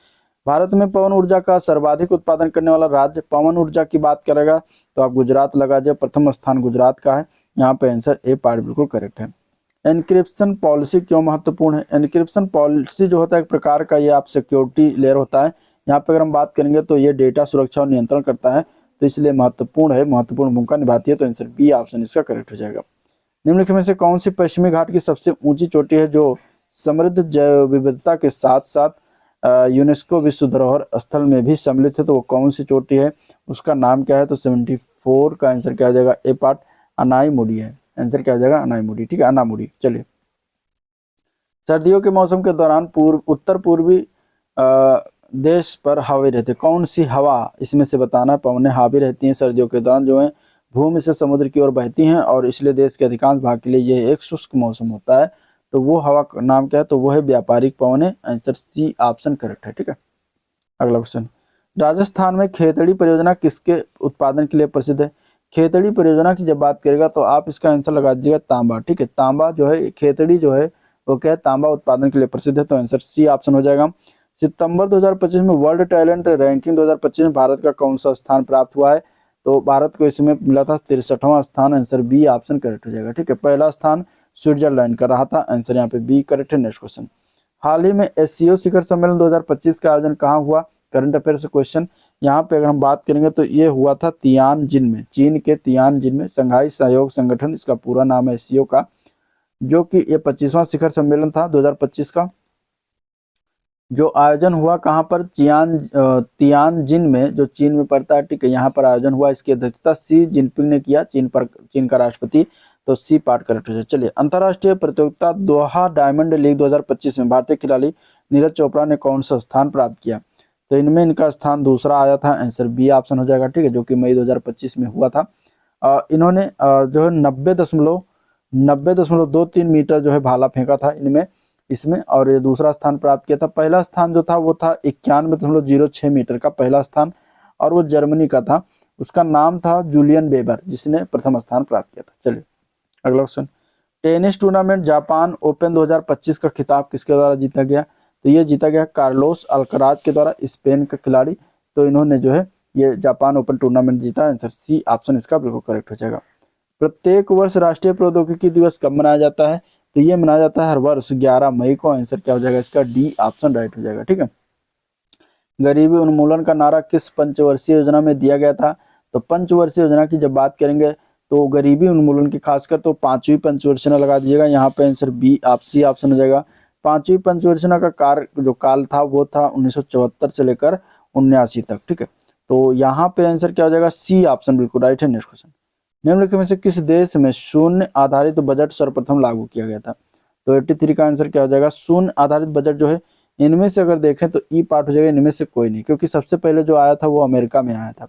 Speaker 1: भारत में पवन ऊर्जा का सर्वाधिक उत्पादन करने वाला राज्य, पवन ऊर्जा की बात करेगा तो आप गुजरात लगा जाए, प्रथम स्थान गुजरात का है। यहाँ पे आंसर ए पार्ट बिल्कुल करेक्ट है। एनक्रिप्शन पॉलिसी क्यों महत्वपूर्ण है, एनक्रिप्शन पॉलिसी जो होता है एक प्रकार का ये आप सिक्योरिटी लेयर होता है। यहाँ पे अगर हम बात करेंगे तो ये डेटा सुरक्षा और नियंत्रण करता है, तो इसलिए महत्वपूर्ण है, महत्वपूर्ण भूमिका निभाती है। तो आंसर बी ऑप्शन इसका करेक्ट हो जाएगा। निम्नलिखित में से कौन सी पश्चिमी घाट की सबसे ऊंची चोटी है जो समृद्ध जैव विविधता के साथ साथ यूनेस्को विश्व धरोहर स्थल में भी सम्मिलित है, तो वो कौन सी चोटी है, उसका नाम क्या है, तो 74 का आंसर क्या हो जाएगा, ए पार्ट अनाईमुडी है। आंसर क्या हो जाएगा, अनाईमुडी। ठीक है, अनामुडी। चलिए, सर्दियों के मौसम के दौरान उत्तर पूर्वी देश पर हावी रहते, कौन सी हवा इसमें से बताना है। पवनें हावी रहती हैं सर्दियों के दौरान, जो है भूमि से समुद्र की ओर बहती हैं, और इसलिए देश के अधिकांश भाग के लिए यह एक शुष्क मौसम होता है। तो वो हवा का नाम क्या है, तो वो है व्यापारिक पवनें। आंसर सी ऑप्शन करेक्ट है। ठीक है, अगला क्वेश्चन, राजस्थान में खेतड़ी परियोजना किसके उत्पादन के लिए प्रसिद्ध है। खेतड़ी परियोजना की जब बात करेगा तो आप इसका आंसर लगा दीजिएगा तांबा। ठीक है, तांबा जो है, खेतड़ी जो है वो क्या है, तांबा उत्पादन के लिए प्रसिद्ध है। तो आंसर सी ऑप्शन हो जाएगा। सितंबर 2025 में वर्ल्ड टैलेंट रैंकिंग 2025 में भारत का कौन सा स्थान प्राप्त हुआ है, तो भारत को इसमें मिला था 63वां स्थान। आंसर बी ऑप्शन करेक्ट हो जाएगा। ठीक है, पहला स्थान स्विट्जरलैंड का रहा था। आंसर यहाँ पे बी करेक्ट है। नेक्स्ट क्वेश्चन, हाल ही में SCO शिखर सम्मेलन 2025 का आयोजन कहाँ हुआ, करंट अफेयर्स क्वेश्चन। यहाँ पे अगर हम बात करेंगे तो ये हुआ था तियानजिन में, चीन के तियानजिन में। संघाई सहयोग संगठन इसका पूरा नाम है SCO का, जो कि ये 25वां शिखर सम्मेलन था 2025 का, जो आयोजन हुआ कहाँ पर, तियानजिन में, जो चीन में पड़ता है। ठीक है, यहाँ पर आयोजन हुआ। इसकी अध्यक्षता शी जिनपिंग ने किया, चीन का राष्ट्रपति। तो सी पार्ट करेक्ट हो जाए। चलिए, अंतर्राष्ट्रीय प्रतियोगिता दोहा डायमंड लीग 2025 में भारतीय खिलाड़ी नीरज चोपड़ा ने कौन सा स्थान प्राप्त किया, तो इनमें इनका स्थान दूसरा आया था। आंसर बी ऑप्शन हो जाएगा। ठीक है, जो कि मई 2025 में हुआ था। इन्होंने जो है 90.23 मीटर जो है भाला फेंका था इनमें इसमें, और ये दूसरा स्थान प्राप्त किया था। पहला स्थान जो था वो था 91.06 मीटर का पहला स्थान, और वो जर्मनी का था। उसका नाम था जूलियन वेबर, जिसने प्रथम स्थान प्राप्त किया था। चलिए, अगला question, tennis tournament Japan open 2025 का खिताब किसके द्वारा जीता गया, तो ये जीता गया कार्लोस अल्कराज के द्वारा, स्पेन का खिलाड़ी। तो इन्होंने जो है ये जापान ओपन टूर्नामेंट जीता। आंसर सी ऑप्शन इसका बिल्कुल करेक्ट हो जाएगा। प्रत्येक वर्ष राष्ट्रीय प्रौद्योगिकी दिवस कब मनाया जाता है, तो ये मनाया जाता है हर वर्ष 11 मई को। आंसर क्या हो जाएगा इसका, डी ऑप्शन राइट हो जाएगा। ठीक है, गरीबी उन्मूलन का नारा किस पंचवर्षीय योजना में दिया गया था, तो पंचवर्षीय योजना की जब बात करेंगे तो गरीबी उन्मूलन की खासकर तो 5वीं पंचवर्षीय लगा दीजिएगा। यहाँ पे आंसर बी सी ऑप्शन हो जाएगा। 5वीं पंचवर्षीय का जो काल था वो था 1974 से लेकर 79 तक। ठीक है, तो यहाँ पे आंसर क्या हो जाएगा, सी ऑप्शन बिल्कुल राइट है। नेक्स्ट क्वेश्चन, निम्नलिखित में से किस देश में शून्य आधारित बजट सर्वप्रथम लागू किया गया था, तो 83 का आंसर क्या हो जाएगा, शून्य आधारित बजट जो है इनमें से अगर देखें तो ई पार्ट हो जाएगा, इनमें से कोई नहीं, क्योंकि सबसे पहले जो आया था वो अमेरिका में आया था।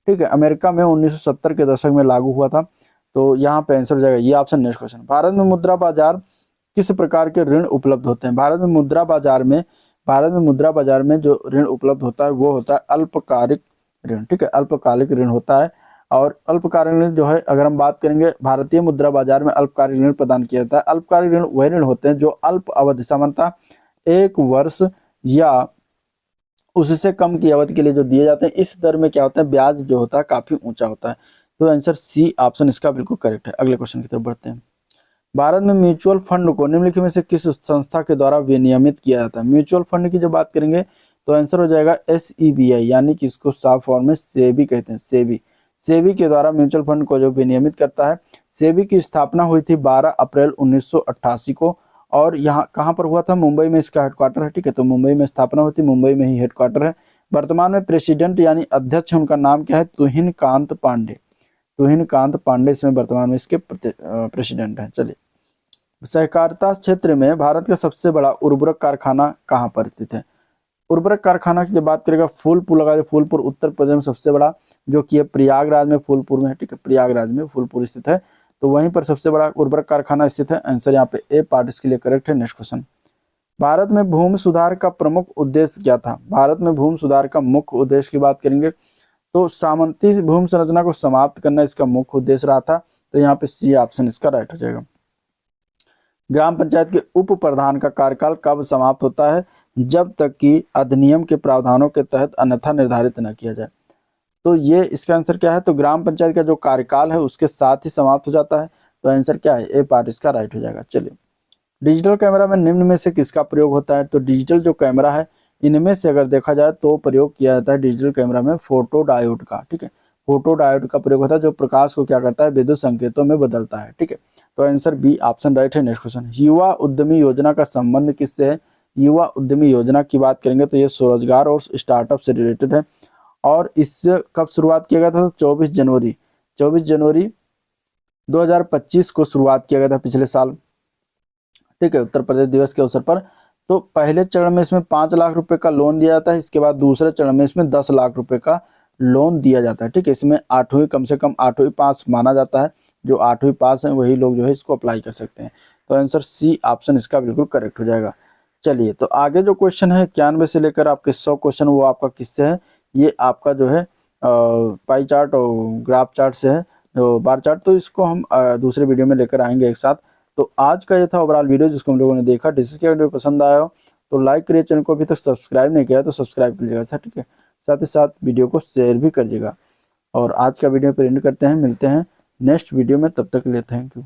Speaker 1: ठीक है, अमेरिका में 1970 के दशक में लागू हुआ था। तो यहाँ पे आंसर हो जाएगा ये ऑप्शन। नेक्स्ट क्वेश्चन, भारत में मुद्रा बाजार किस प्रकार के ऋण उपलब्ध होते हैं, भारत में मुद्रा बाजार में जो ऋण उपलब्ध होता है वो होता है अल्पकालिक ऋण। ठीक है, अल्पकालिक ऋण होता है। और अल्पकालिक ऋण जो है, अगर हम बात करेंगे भारतीय मुद्रा बाजार में अल्पकालिक ऋण प्रदान किया जाता है। अल्पकालिक ऋण वह ऋण होते हैं जो अल्प अवधि, सामान्यतः 1 वर्ष या उससे कम की अवधि के लिए जो दिए जाते हैं। इस दर में क्या होता है, ब्याज जो होता है काफी ऊंचा होता है। तो आंसर सी ऑप्शन इसका बिल्कुल करेक्ट है। अगले क्वेश्चन की तरफ बढ़ते हैं। भारत में म्यूचुअल फंड को निम्नलिखित में से किस संस्था के द्वारा विनियमित किया जाता है, म्यूचुअल फंड की जब बात करेंगे तो आंसर हो जाएगा SEBI, यानी कि इसको साफ फॉर्म में सेबी कहते हैं। सेबी के द्वारा म्यूचुअल फंड को जो विनियमित करता है। सेबी की स्थापना हुई थी 12 अप्रैल 1988 को, और यहाँ कहाँ पर हुआ था, मुंबई में इसका हेडक्वार्टर है। ठीक है, तो मुंबई में स्थापना होती, मुंबई में ही हेडक्वार्टर है। वर्तमान में प्रेसिडेंट यानी अध्यक्ष उनका नाम क्या है, तुहिन कांत पांडे इसमें वर्तमान में इसके प्रेसिडेंट है। चलिए, सहकारिता क्षेत्र में भारत का सबसे बड़ा उर्वरक कारखाना कहाँ पर स्थित है? उर्वरक कारखाना की जब बात करेगा फूलपुर लगा, फूलपुर उत्तर प्रदेश में सबसे बड़ा, जो कि है प्रयागराज में फूलपुर में है, ठीक है, प्रयागराज में फूलपुर स्थित है, तो वहीं पर सबसे बड़ा उर्वरक कारखाना स्थित है। आंसर यहाँ पे ए पार्ट इसके लिए करेक्ट है। नेक्स्ट क्वेश्चन, भारत में भूमि सुधार का प्रमुख उद्देश्य क्या था? भारत में भूमि सुधार का मुख्य उद्देश्य की बात करेंगे तो सामंती भूमि संरचना को समाप्त करना इसका मुख्य उद्देश्य रहा था, तो यहाँ पे सी ऑप्शन इसका राइट हो जाएगा। ग्राम पंचायत के उप प्रधान का कार्यकाल कब समाप्त होता है? जब तक कि अधिनियम के प्रावधानों के तहत अन्यथा निर्धारित न किया जाए। तो ये इसका आंसर क्या है? तो ग्राम पंचायत का जो कार्यकाल है उसके साथ ही समाप्त हो जाता है, तो आंसर क्या है? ए पार्ट इसका राइट हो जाएगा। चलिए, डिजिटल कैमरा में निम्न में से किसका प्रयोग होता है? तो डिजिटल जो कैमरा है इनमें से अगर देखा जाए तो प्रयोग किया जाता है डिजिटल कैमरा में फोटो डायोड का, ठीक है, फोटो डायोड का प्रयोग होता है जो प्रकाश को क्या करता है? विद्युत संकेतों में बदलता है, ठीक है, तो आंसर बी ऑप्शन राइट है। नेक्स्ट क्वेश्चन, युवा उद्यमी योजना का संबंध किससे है? युवा उद्यमी योजना की बात करेंगे तो ये स्वरोजगार और स्टार्टअप से रिलेटेड है, और इससे कब शुरुआत किया गया था? 24 जनवरी 2025 को शुरुआत किया गया था, पिछले साल, ठीक है, उत्तर प्रदेश दिवस के अवसर पर। तो पहले चरण में इसमें 5 लाख रुपए का लोन दिया जाता है, इसके बाद दूसरे चरण में इसमें 10 लाख रुपए का लोन दिया जाता है, ठीक है, इसमें 8वीं कम से कम 8वीं पास माना जाता है, जो 8वीं पास है वही लोग जो है इसको अप्लाई कर सकते हैं, तो आंसर सी ऑप्शन इसका बिल्कुल करेक्ट हो जाएगा। चलिए, तो आगे जो क्वेश्चन है 91 से लेकर आपके 100 क्वेश्चन, वो आपका किससे है? ये आपका जो है पाई चार्ट और ग्राफ चार्ट से है, जो बार चार्ट, तो इसको हम दूसरे वीडियो में लेकर आएंगे एक साथ। तो आज का ये था ओवरऑल वीडियो जिसको हम लोगों ने देखा। जिसके वीडियो पसंद आया हो तो लाइक करिए, चैनल को अभी तक सब्सक्राइब नहीं किया है तो सब्सक्राइब कर लीजिएगा, ठीक है, साथ ही साथ वीडियो को शेयर भी कर दीजिएगा। और आज का वीडियो पर एंड करते हैं, मिलते हैं नेक्स्ट वीडियो में, तब तक के लिए थैंक यू।